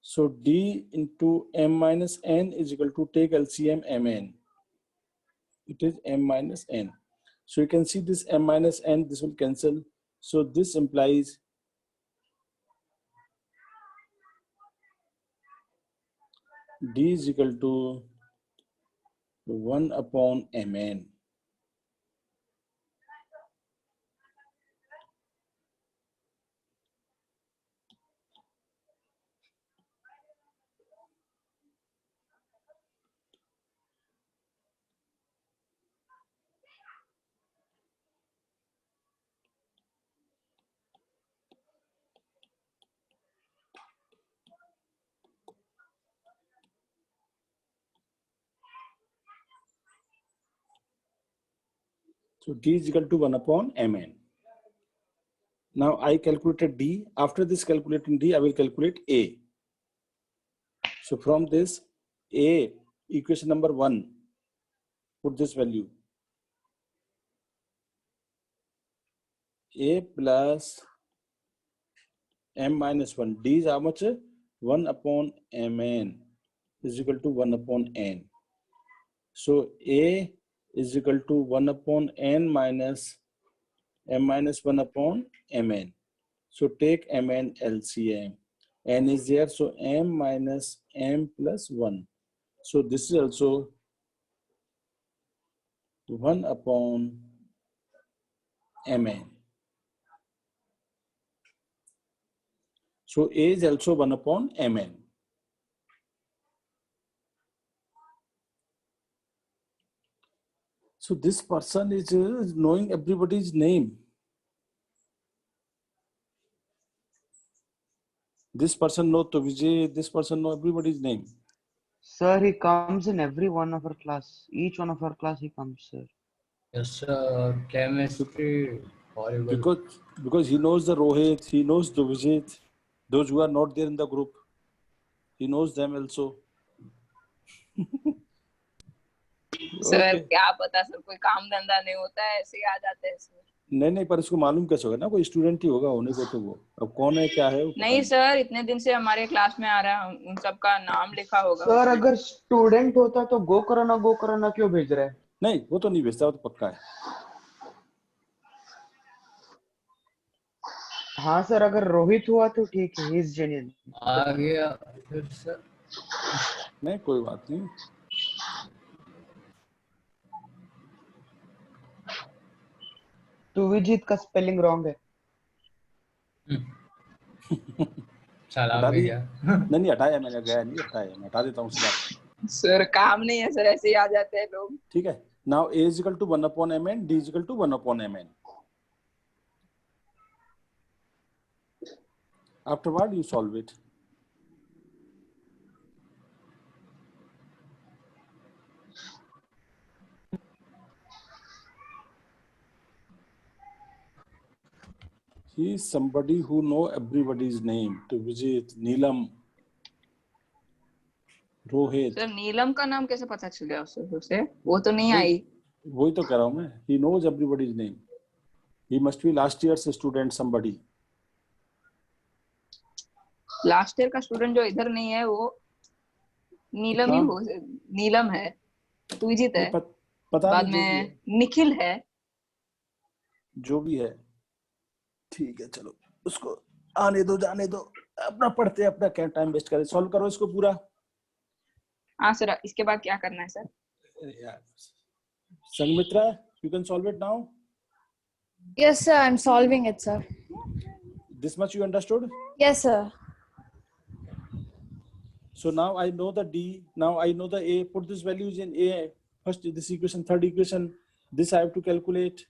[SPEAKER 1] So d into m minus n is equal to, take LCM mn. It is m minus n. So you can see this m minus n, this will cancel. So this implies d is equal to 1 upon mn. So d is equal to 1 upon mn. Now I calculated d. After this calculating d, I will calculate a. So from this a, equation number 1, put this value. A plus m minus 1. D is how much? 1 upon mn is equal to 1 upon n. So a is equal to 1 upon n minus m minus 1 upon mn. So take mn LCM. N is there, so m minus m plus 1. So this is also 1 upon mn. So a is also 1 upon mn. So this person is knowing everybody's name. This person knows to Vijay, this person knows everybody's name.
[SPEAKER 3] Sir, he comes in every one of our class. Each one of our class he comes, sir.
[SPEAKER 4] Yes, sir. Chemistry, horrible.
[SPEAKER 1] Because he knows the Rohit, he knows the Vijay, those who are not there in the group, he knows them also.
[SPEAKER 5] Sir क्या पता sir, कोई काम धंधा नहीं होता है, ऐसे ही आ जाते हैं सर.
[SPEAKER 1] नहीं पर इसको मालूम कैसे होगा ना, कोई स्टूडेंट ही होगा होने को, तो वो अब कौन है क्या है
[SPEAKER 5] नहीं सर, इतने दिन से हमारे क्लास में आ रहा है, उन सबका नाम लिखा होगा.
[SPEAKER 3] सर अगर स्टूडेंट होता तो गो करना क्यों भेज रहे हैं?
[SPEAKER 1] नहीं वो तो नहीं भेजता, वो तो पक्का है.
[SPEAKER 3] हाँ सर, अगर रोहित हुआ तो ठीक है, ही इज जेन्युइन.
[SPEAKER 4] आ गया फिर सर.
[SPEAKER 1] नहीं कोई बात नहीं.
[SPEAKER 3] तो विजित का स्पेलिंग रॉन्ग है.
[SPEAKER 4] चला भी गया.
[SPEAKER 1] नहीं हटाया मैंने, गया नहीं हटाया, मैं हटा देता हूँ उसका.
[SPEAKER 5] सर काम नहीं है सर, ऐसे ही आ जाते हैं लोग.
[SPEAKER 1] ठीक है. Now a is equal to 1 upon mn, d is equal to 1 upon mn. Afterward you solve it. He is somebody who know everybody's name. To Vijit, Neelam, Rohit.
[SPEAKER 5] Sir Neelam का नाम कैसे पता चल गया उसे? वो तो नहीं आई.
[SPEAKER 1] वही तो कह रहा हूँ मैं. He knows everybody's name. He must be last year's student somebody.
[SPEAKER 5] Last year का स्टूडेंट जो इधर नहीं है वो नीलम ही हो, नीलम है, तुजित है,
[SPEAKER 1] पता
[SPEAKER 5] बाद में निखिल है,
[SPEAKER 1] जो भी है. ठीक है चलो उसको आने दो, जाने दो, अपना पढ़ते अपना क्या टाइम वेस्ट करें. सॉल्व करो इसको पूरा.
[SPEAKER 5] हाँ सर, इसके बाद क्या करना है sir?
[SPEAKER 1] Yeah. Sanmitra, you can solve it now.
[SPEAKER 6] Yes, sir. I'm solving it, sir.
[SPEAKER 1] This much you understood.
[SPEAKER 6] Yes, sir.
[SPEAKER 1] So now I know the D. Now I know the A. Put these values in A. First this equation, third equation. This I have to calculate.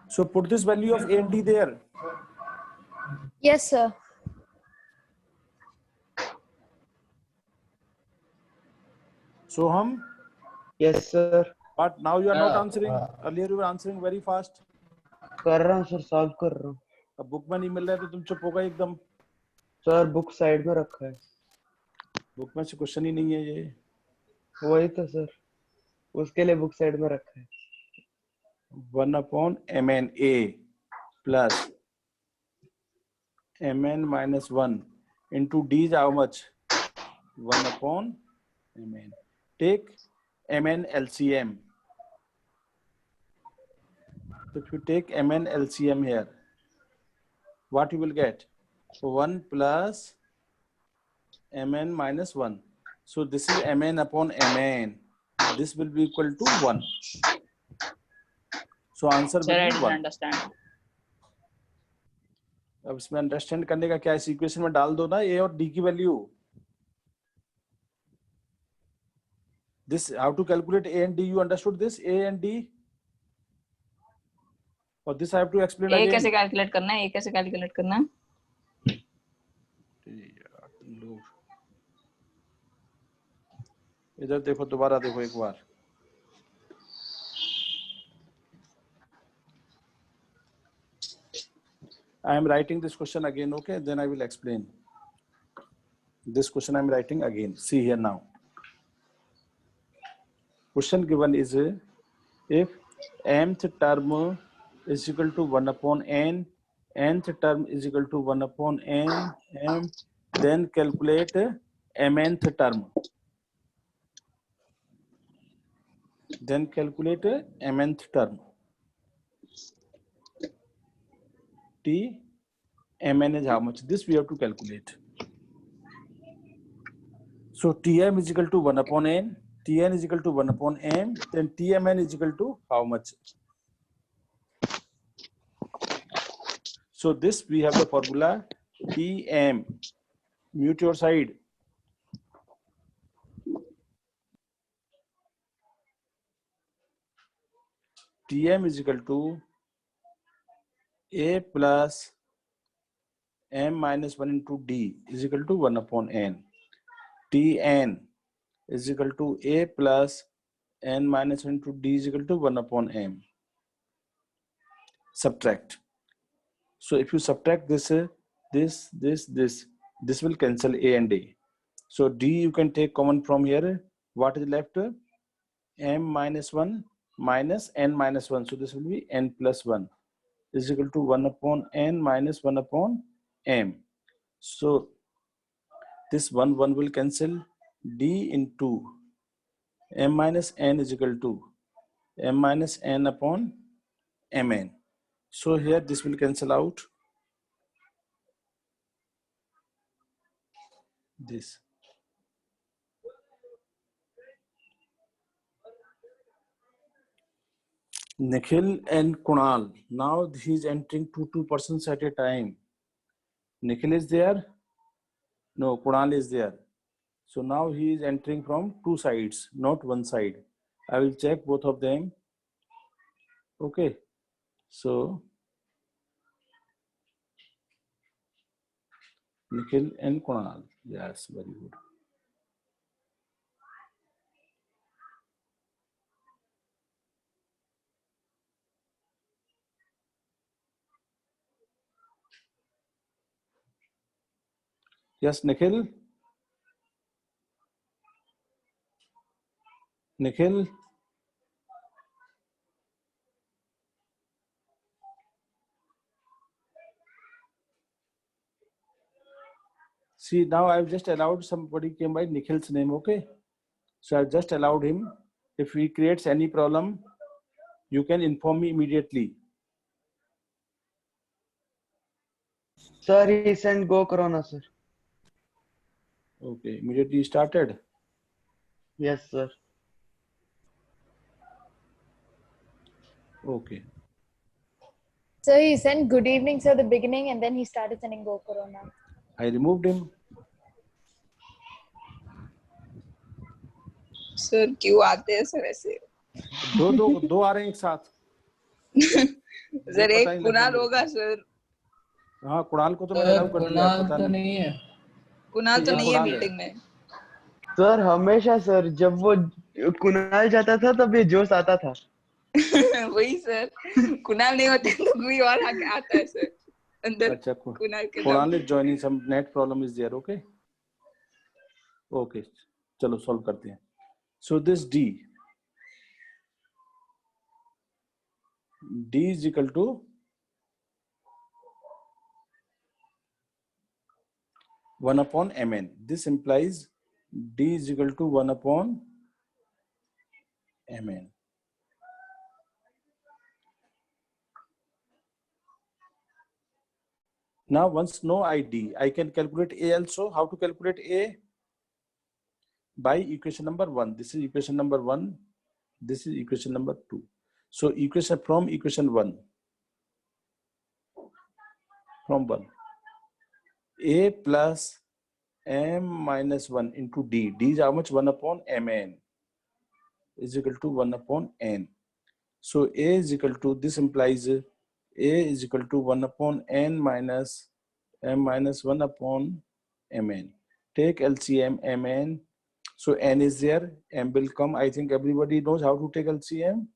[SPEAKER 1] So put this value of A and D there.
[SPEAKER 6] Yes, sir.
[SPEAKER 1] So
[SPEAKER 3] Yes sir.
[SPEAKER 1] but now you are not answering. Earlier you were answering very fast.
[SPEAKER 3] कर रहा हूँ sir, solve कर रहा हूँ
[SPEAKER 1] अब book में नहीं मिल रहा है तो तुम चुप हो गए एकदम.
[SPEAKER 3] सर। बुक साइड में रखा है।
[SPEAKER 1] बुक में से क्वेश्चन ही नहीं है ये.
[SPEAKER 3] वही तो सर, उसके लिए बुक साइड में रखा है।
[SPEAKER 1] 1/mn A plus mn minus 1 into D is how much? 1/mn. Take mn LCM. So if you take mn LCM here, what you will get? 1 plus mn minus 1. So this is mn upon mn. This will be equal to 1. So answer
[SPEAKER 5] Sir, I
[SPEAKER 1] will be
[SPEAKER 5] didn't
[SPEAKER 1] 1.
[SPEAKER 5] understand.
[SPEAKER 1] अब इसमें understand करने का क्या है, इस equation में डाल दो ना ए और डी की value. This how to calculate A and D, you understood this A and D, और this I have to explain
[SPEAKER 5] A
[SPEAKER 1] again.
[SPEAKER 5] कैसे कैलकुलेट करना है? ए कैसे कैलकुलेट करना है?
[SPEAKER 1] इधर देखो, दोबारा देखो एक बार. I am writing this question again, okay? Then I will explain. This question I am writing again. See here now. Question given is if mth term is equal to 1/n, nth term is equal to 1/n, m, then calculate mnth term. Then calculate mnth term. T, mn is how much? This we have to calculate. So Tm is equal to 1/n, Tn is equal to 1/m, then Tmn is equal to how much? So this we have the formula Tm, mute your side. Tm is equal to A plus m minus 1 into D is equal to 1/n. Tn is equal to A plus n minus 1 into D is equal to 1/m. Subtract. So if you subtract this will cancel A and A. So D you can take common from here. What is left? M minus 1 minus n minus 1. So this will be n plus 1 is equal to 1/n minus 1/m. So this 1 will cancel. D into m minus n is equal to m minus n upon mn. So here this will cancel out. This. Nikhil and Kunal. Now he is entering two persons at a time. Nikhil is there. No, Kunal is there. So now he is entering from two sides, not one side. I will check both of them. Okay. So Nikhil and Kunal. Yes, very good. Yes, Nikhil. Nikhil. See, now I've just allowed somebody came by Nikhil's name, okay? So I've just allowed him. If he creates any problem, you can inform me immediately.
[SPEAKER 3] Sir, he sent go Corona, sir.
[SPEAKER 1] Okay, immediately started.
[SPEAKER 3] Yes, sir.
[SPEAKER 1] Okay.
[SPEAKER 6] So he sent good evening sir at the beginning and then he started sending go corona.
[SPEAKER 1] I removed him.
[SPEAKER 5] Sir क्यों आते हैं sir ऐसे?
[SPEAKER 1] दो आ रहे हैं एक साथ. ये
[SPEAKER 5] सर
[SPEAKER 1] पता
[SPEAKER 5] एक
[SPEAKER 1] नहीं लग रहा
[SPEAKER 5] कुणाल
[SPEAKER 1] मेरे
[SPEAKER 5] होगा
[SPEAKER 1] को.
[SPEAKER 5] सर.
[SPEAKER 1] हाँ, कुणाल को तो मैंने अलाउ कर दिया है,
[SPEAKER 4] कुणाल
[SPEAKER 1] पता
[SPEAKER 4] तो
[SPEAKER 1] नहीं.
[SPEAKER 4] नहीं है.
[SPEAKER 5] कुणाल तो
[SPEAKER 1] ये
[SPEAKER 5] नहीं है
[SPEAKER 1] कुणाल है.
[SPEAKER 5] मीटिंग में.
[SPEAKER 3] सर हमेशा सर जब वो कुणाल जाता था तब ये जोश आता था.
[SPEAKER 5] वही सर. कुणाल नहीं होते तो कोई और आता है सर अंदर.
[SPEAKER 1] अच्छा,
[SPEAKER 5] कुणाल के
[SPEAKER 1] कुणाल
[SPEAKER 5] दम.
[SPEAKER 1] is joining. Some net problem is there. Okay. Okay. चलो सॉल्व करते हैं. So this D is equal to 1 upon mn. This implies D is equal to 1 upon mn. Now once know ID, I can calculate A also. How to calculate A? By equation number 1. This is equation number 1. This is equation number 2. So equation from equation 1. From 1. A plus m minus 1 into D. D is how much? 1 upon mn is equal to 1 upon n. So A is equal to, this implies A is equal to 1 upon n minus m minus 1 upon mn. Take LCM mn. So n is there, m will come. I think everybody knows how to take LCM.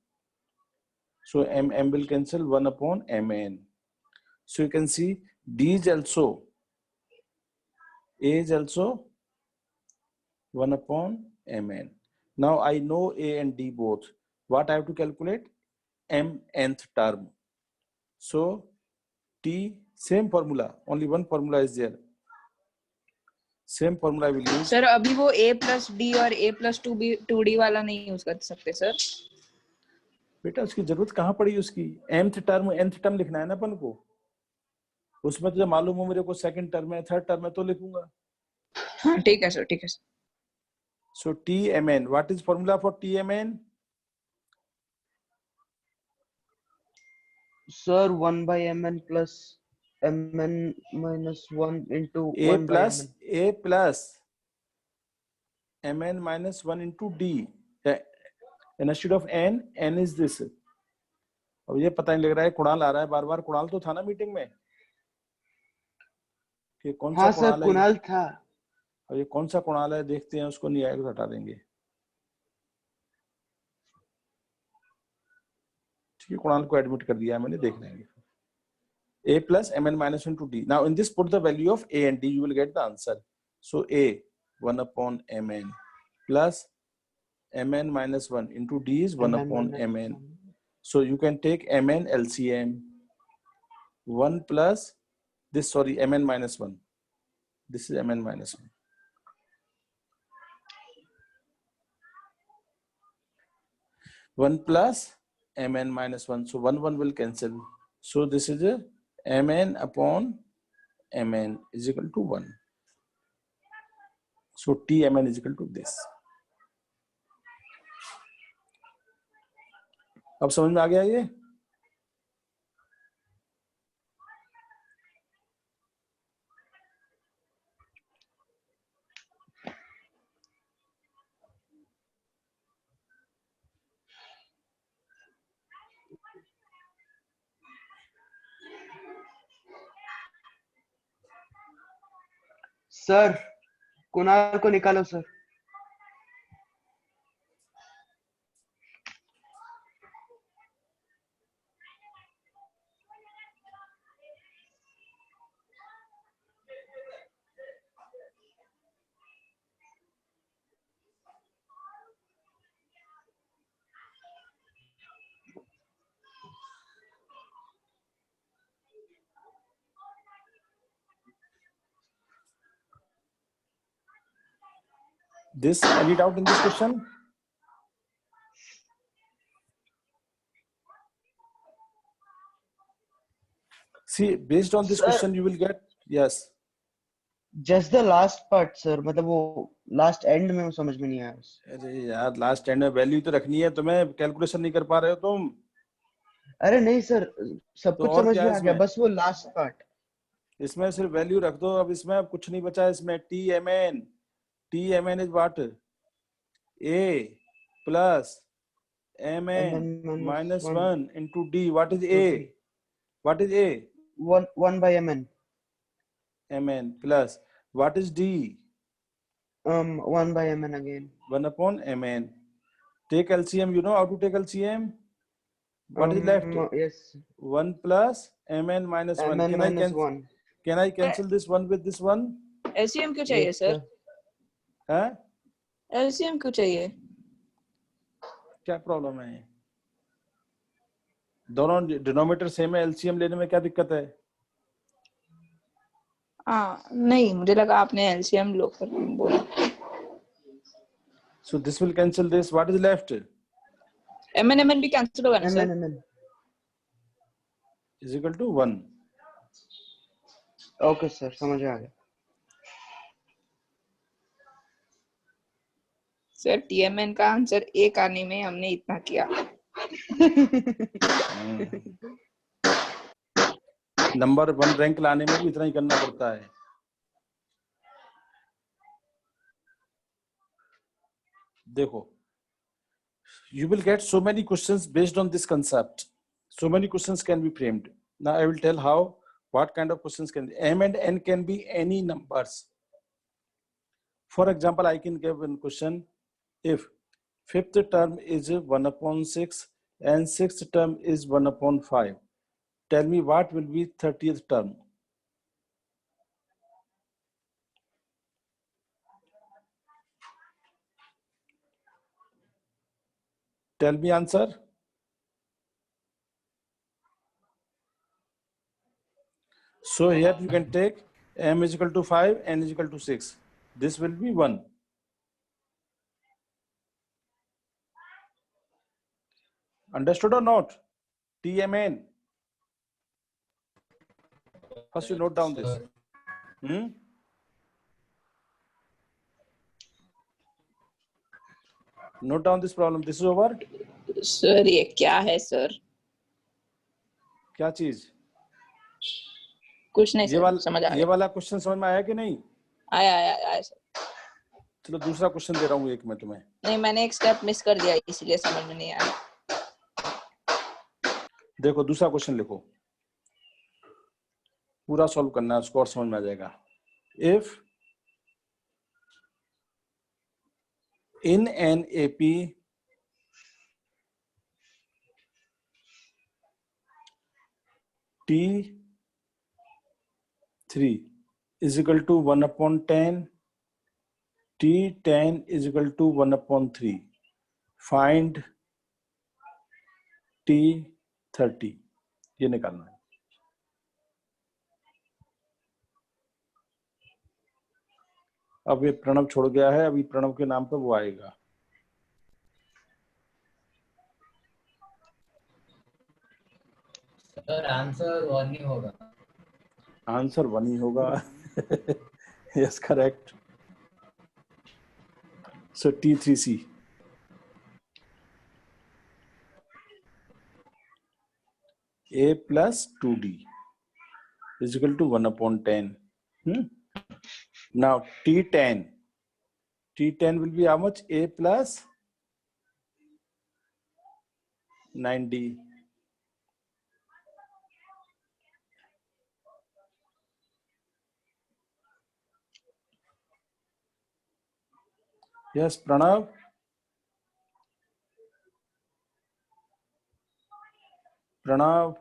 [SPEAKER 1] So m will cancel 1 upon mn. So you can see D is also, A is also 1 upon mn. Now I know A and D both. What I have to calculate? Mnth term. So T, same formula, only one formula is there. Same formula I will use.
[SPEAKER 5] Sir अभी वो a plus d और a plus 2d वाला नहीं use कर सकते sir.
[SPEAKER 1] बेटा उसकी जरूरत कहाँ पड़ी उसकी? nth टर्म लिखना है ना अपन को. उसमें तो मालूम हो मेरे को सेकंड टर्म है, थर्ड टर्म है तो लिखूंगा.
[SPEAKER 5] हाँ ठीक है सर, ठीक है sir.
[SPEAKER 1] So Tmn, what is formula for Tmn?
[SPEAKER 3] Sir, 1 by mn plus mn minus 1 into
[SPEAKER 1] A
[SPEAKER 3] 1 by
[SPEAKER 1] plus
[SPEAKER 3] mn.
[SPEAKER 1] mn minus 1 into D. And instead of n is this. अब ये पता नहीं लग रहा है, कुणाल आ रहा है बार बार. कुणाल तो था ना मीटिंग में कि कौन सा
[SPEAKER 3] हाँ सर,
[SPEAKER 1] कुणाल है?
[SPEAKER 3] कुणाल था.
[SPEAKER 1] अब ये कौन सा कुणाल है देखते हैं. उसको नहीं आएगा तो हटा देंगे. ठीक है, कुणाल को एडमिट कर दिया है मैंने, देख लेंगे. A plus mn minus 1 to D. Now in this put the value of A and D, you will get the answer. So A 1 upon mn plus mn minus 1 into D is 1 upon mn. So you can take mn LCM 1 plus this, sorry, mn minus 1. This is mn minus 1. One plus mn minus 1. So 1 will cancel. So this is a mn upon mn is equal to 1. So Tmn is equal to this. अब समझ में आ गया ये?
[SPEAKER 3] Sir, Kunal को निकालो sir.
[SPEAKER 1] This, any doubt in this question? See, based on this
[SPEAKER 3] Sir.
[SPEAKER 1] question, you will get Yes.
[SPEAKER 3] Just the last part sir, मतलब वो last and में वो समझ में नहीं आया।
[SPEAKER 1] अरे यार लास्ट एंड में वैल्यू तो रखनी है तुम्हें, कैलकुलेशन नहीं कर पा रहे हो तुम।
[SPEAKER 3] अरे नहीं सर, सब
[SPEAKER 1] तो
[SPEAKER 3] कुछ
[SPEAKER 1] और
[SPEAKER 3] समझ
[SPEAKER 1] क्या
[SPEAKER 3] में
[SPEAKER 1] है
[SPEAKER 3] आ गया,
[SPEAKER 1] इसमें?
[SPEAKER 3] बस वो लास्ट पार्ट।
[SPEAKER 1] इसमें सिर्फ वैल्यू रख दो, अब इसमें अब कुछ नहीं बचा। इसमें TMN is what? A plus MN minus 1 into D. What is A? What is A?
[SPEAKER 3] 1 by mn.
[SPEAKER 1] MN plus what is D?
[SPEAKER 3] 1 by mn again.
[SPEAKER 1] 1 upon MN. Take LCM. You know how to take LCM? What is left?
[SPEAKER 3] Yes.
[SPEAKER 1] 1 plus MN minus 1.
[SPEAKER 3] mn minus 1.
[SPEAKER 1] Can I cancel this one with this one?
[SPEAKER 5] LCM क्यों चाहिए sir?
[SPEAKER 1] हाँ?
[SPEAKER 5] LCM क्यों चाहिए?
[SPEAKER 1] क्या problem है? दोनों denominator same है, LCM लेने में क्या दिक्कत है?
[SPEAKER 5] हाँ नहीं, मुझे लगा आपने एलसीएम लो कर बोला।
[SPEAKER 1] So this will cancel this. What is left?
[SPEAKER 5] MN भी कैंसिल होगा ना sir?
[SPEAKER 3] mn
[SPEAKER 1] Is equal to 1.
[SPEAKER 3] Okay sir, समझ आ गया।
[SPEAKER 5] सर TMN का आंसर एक आने में हमने इतना किया।
[SPEAKER 1] नंबर 1 रैंक लाने में भी इतना ही करना पड़ता है। देखो, you will get so many questions based on this concept. So many questions can be framed. Now I will tell how, what kind of questions can be. M and N can be any numbers. For example, I can give one question. If fifth term is 1 upon 6 and sixth term is 1 upon 5, tell me what will be 30th term. Tell me answer. So here you can take M is equal to 5, N is equal to 6. This will be 1. Understood or not? TMN. First you note down this. Note down this problem. This is over.
[SPEAKER 5] Sir ये क्या है sir?
[SPEAKER 1] क्या चीज?
[SPEAKER 5] कुछ नहीं sir, समझ आ गया।
[SPEAKER 1] ये वाला क्वेश्चन समझ में आया कि नहीं?
[SPEAKER 5] आया सर।
[SPEAKER 1] चलो दूसरा क्वेश्चन दे रहा हूँ एक मैं तुम्हें।
[SPEAKER 5] नहीं, मैंने एक स्टेप मिस कर दिया इसलिए समझ में नहीं आया।
[SPEAKER 1] देखो दूसरा क्वेश्चन लिखो, पूरा सॉल्व करना है, उसको और समझ में आ जाएगा। If in an AP T3 is equal to 1 upon 10, T10 is equal to 1 upon 3. Find T30. ये निकालना है। अब ये प्रणव छोड़ गया है, अभी प्रणव के नाम पे वो आएगा।
[SPEAKER 4] सर आंसर 1 ही होगा।
[SPEAKER 1] आंसर 1 ही होगा। Yes correct. So T3C A plus 2D is equal to 1 upon 10. Now T10 will be how much? A plus 9D. Yes, Pranav. Pranav.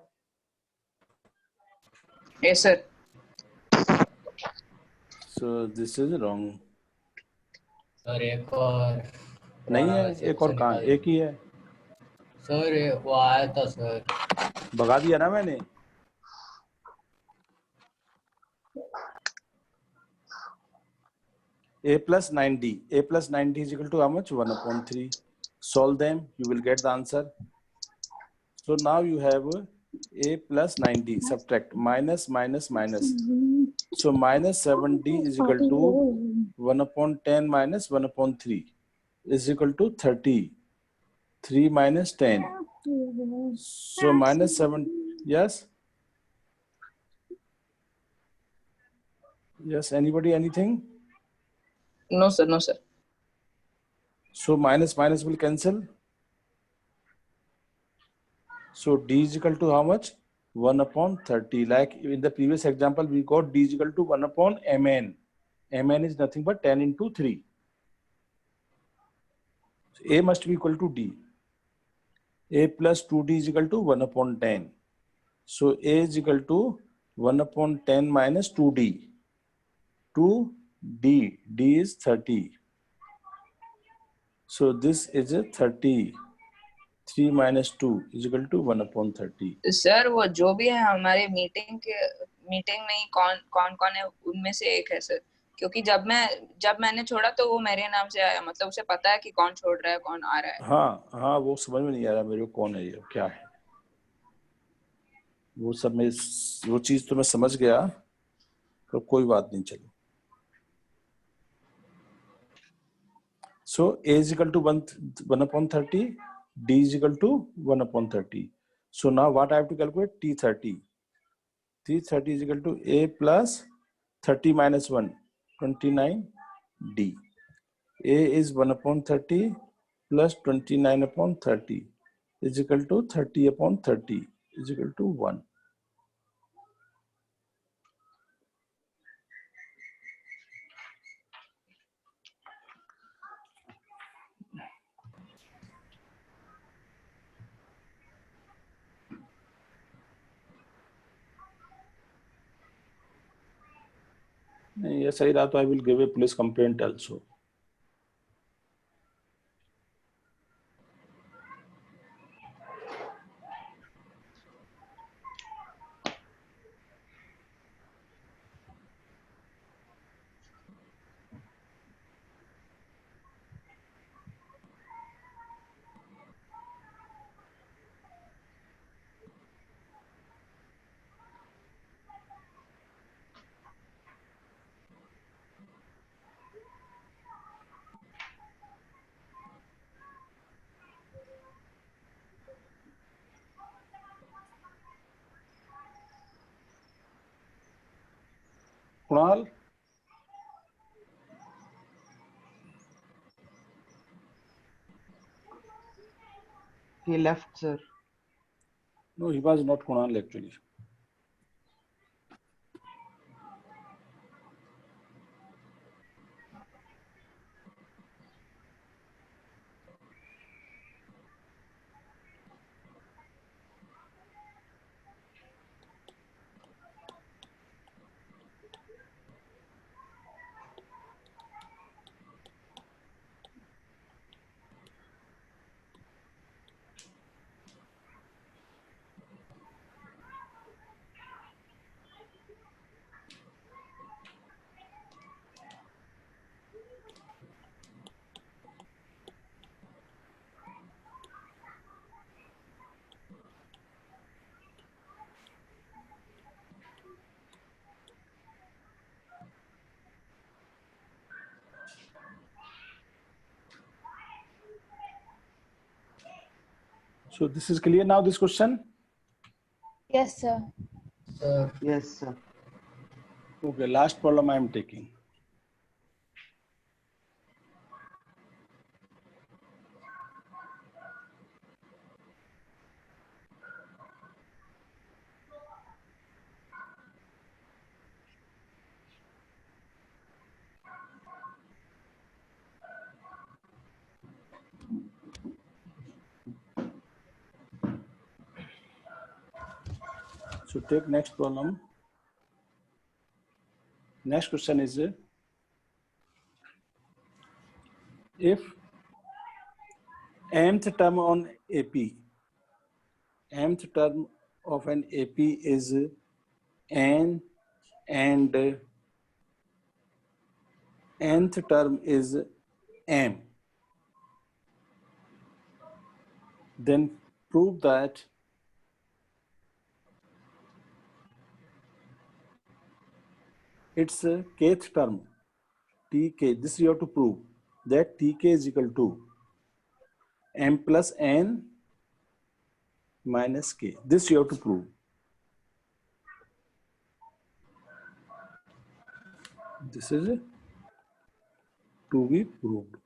[SPEAKER 5] Yes sir.
[SPEAKER 1] So this is wrong.
[SPEAKER 4] Sir एक और
[SPEAKER 1] नहीं है, एक और कहाँ? एक ही है
[SPEAKER 4] सर। वो आया था सर,
[SPEAKER 1] भगा दिया ना मैंने। A plus 9D. A plus 9D is equal to how much? 1 upon 3. Solve them, you will get the answer. So now you have A plus 9D, subtract, minus, minus, minus. So minus 7D is equal to 1 upon 10 minus 1 upon 3 is equal to 30. 3 minus 10. So minus 7, yes? Yes, anybody, anything?
[SPEAKER 5] No, sir. No, sir.
[SPEAKER 1] So minus minus will cancel. So D is equal to how much? 1 upon 30. Like in the previous example, we got D is equal to 1 upon Mn. Mn is nothing but 10 into 3. So A must be equal to D. A plus 2D is equal to 1 upon 10. So A is equal to 1 upon 10 minus 2D. 2D. D is 30. So this is a 30. 3 minus 2 is equal to 1 upon 30.
[SPEAKER 5] Sir वो जो भी है हमारे meeting में ही कौन है उनमें से एक है सर, क्योंकि जब मैंने छोड़ा तो वो मेरे नाम से आया, मतलब उसे पता है कि कौन छोड़ रहा है कौन आ रहा है।
[SPEAKER 1] हाँ हाँ, वो समझ में नहीं आ रहा मेरे को कौन है ये क्या है, वो सब में वो चीज तो मैं समझ गया, तो कोई बात नहीं, चलो। So A is equal to 1 upon 30, D is equal to 1 upon 30. So now what I have to calculate? T30. T30 is equal to A plus 30 minus 1, 29 D. A is 1 upon 30 plus 29 upon 30 is equal to 30 upon 30 is equal to 1. Yes, I will give a police complaint also. Kunal?
[SPEAKER 3] He left, sir.
[SPEAKER 1] No, he was not Kunal actually. So this is clear now, this question?
[SPEAKER 6] Yes, sir.
[SPEAKER 4] Sir,
[SPEAKER 3] Yes, sir.
[SPEAKER 1] Okay, last problem I am taking. So take next problem. Next question is, if mth term on AP, mth term of an AP is n and nth term is m, then prove that its kth term, tk. This you have to prove that tk is equal to m plus n minus k. This you have to prove. This is to be proved.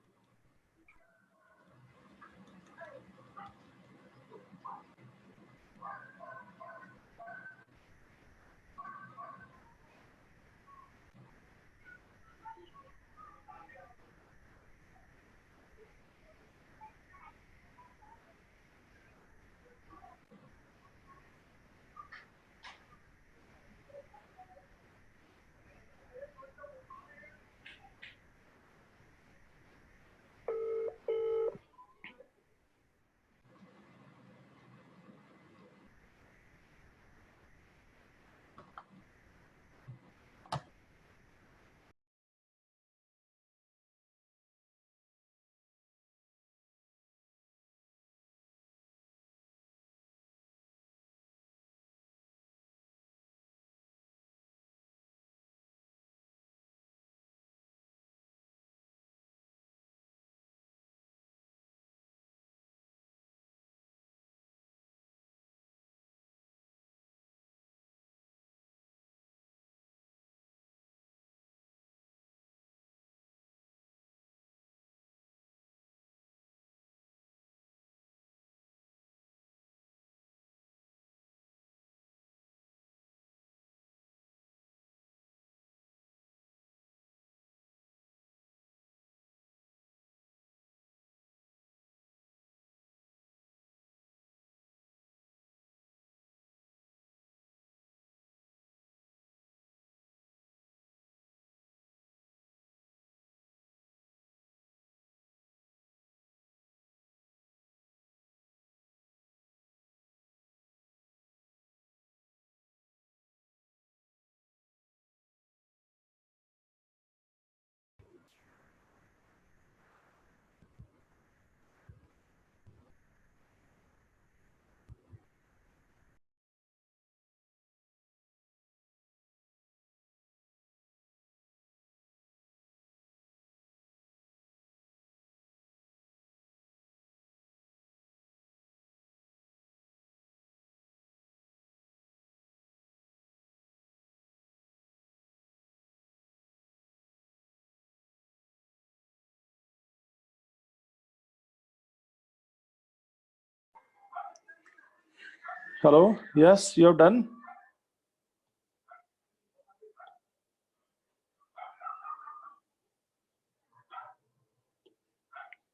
[SPEAKER 1] Hello. Yes, you have done.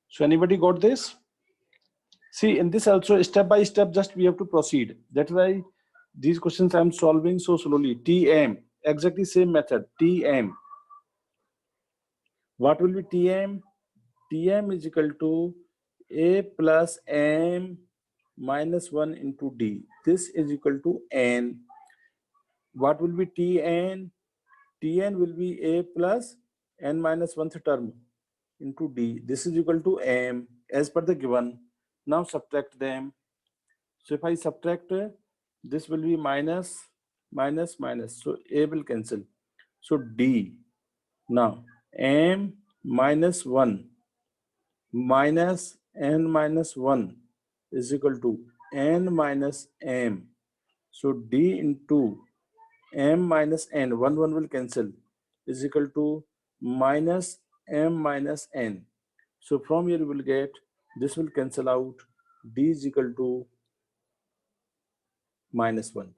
[SPEAKER 1] So anybody got this? See, in this also step by step, just we have to proceed. That's why these questions I'm solving so slowly. Tm, exactly same method. Tm. What will be Tm? Tm is equal to a plus m minus 1 into d. This is equal to n. What will be Tn? Tn will be a plus n minus 1th term into d. This is equal to m as per the given. Now subtract them. So if I subtract, this will be minus, minus, minus. So a will cancel. So d. Now m minus 1 minus n minus 1 is equal to n minus m. So d into m minus n, 1 will cancel, is equal to minus m minus n. So from here you will get, this will cancel out, d is equal to minus 1.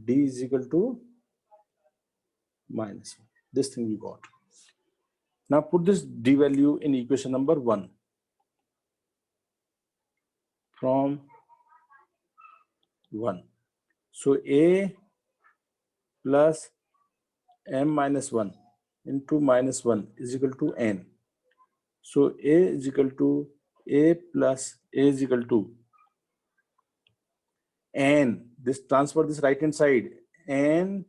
[SPEAKER 1] D is equal to minus 1. This thing we got. Now put this d value in equation number 1. From 1. So a plus m minus 1 into minus 1 is equal to n. So a is equal to a plus a is equal to n. This transfer this right hand side, n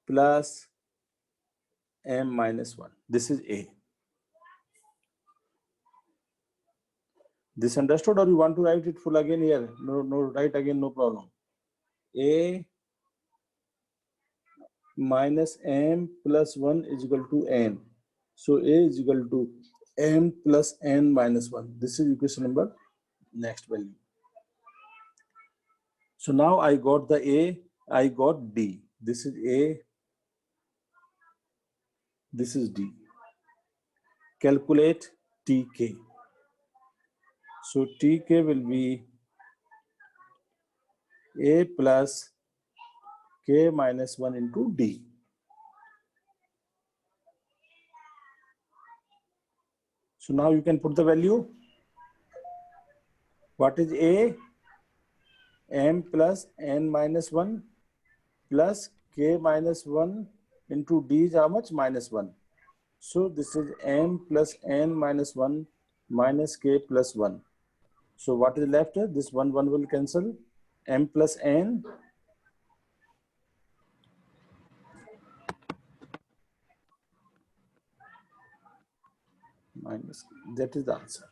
[SPEAKER 1] plus m minus 1. This is a. This understood, or you want to write it full again here? No, write again, no problem. A minus m plus 1 is equal to n. So A is equal to m plus n minus 1. This is equation number next value. So now I got the A, I got D. This is A, this is D. Calculate Tk. So Tk will be A plus K minus 1 into D. So now you can put the value. What is A? M plus n minus 1 plus K minus 1 into D is how much? Minus 1. So this is M plus n minus 1 minus K plus 1. So what is left? This 1 will cancel. M plus n minus, that is the answer.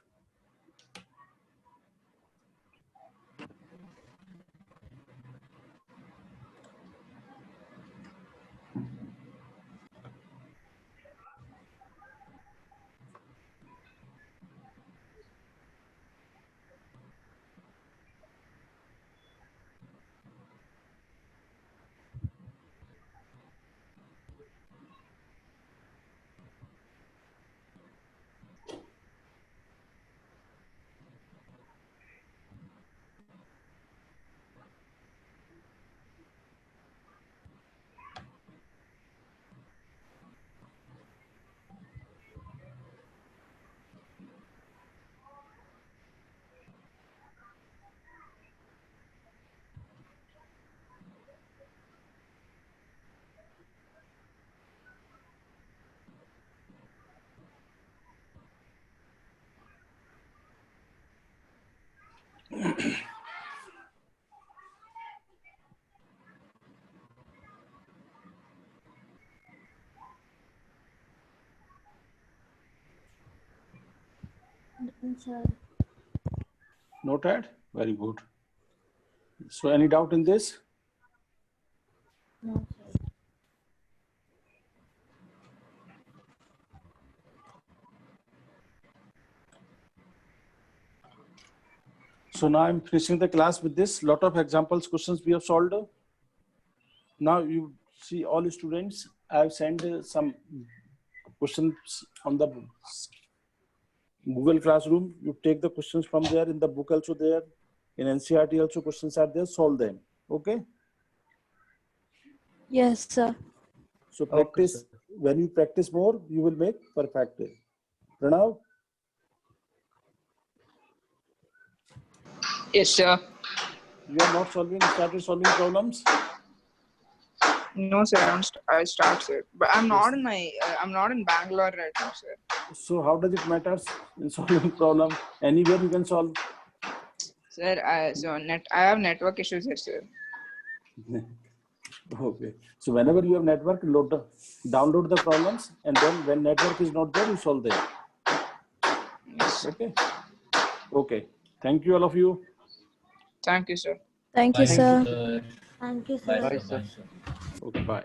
[SPEAKER 2] Sir.
[SPEAKER 1] Noted? Very good. So any doubt in this?
[SPEAKER 2] No, sir.
[SPEAKER 1] So now I'm finishing the class with this. Lot of examples, questions we have solved. Now you see all students, I've sent some questions on the Google Classroom. You take the questions from there, in the book also there, in NCERT also questions are there, solve them. Okay?
[SPEAKER 6] Yes, sir.
[SPEAKER 1] So practice, when you practice more, you will make perfect. Pranav?
[SPEAKER 5] Yes, sir.
[SPEAKER 1] You are not started solving problems?
[SPEAKER 5] No, sir. I start, sir. But I'm not in my. I'm not in Bangalore right now, sir.
[SPEAKER 1] So how does it matter in solving problem? Anywhere you can solve.
[SPEAKER 5] Sir, I have network issues here, sir.
[SPEAKER 1] Okay. So whenever you have network, download the problems, and then when network is not there, you solve them.
[SPEAKER 5] Yes, sir.
[SPEAKER 1] Okay. Okay. Thank you, all of you.
[SPEAKER 5] Thank you, sir.
[SPEAKER 6] Thank you,
[SPEAKER 4] Bye,
[SPEAKER 6] sir.
[SPEAKER 4] sir.
[SPEAKER 2] Thank you,
[SPEAKER 4] Bye,
[SPEAKER 2] sir.
[SPEAKER 4] sir. Bye, sir.
[SPEAKER 1] Okay. Bye.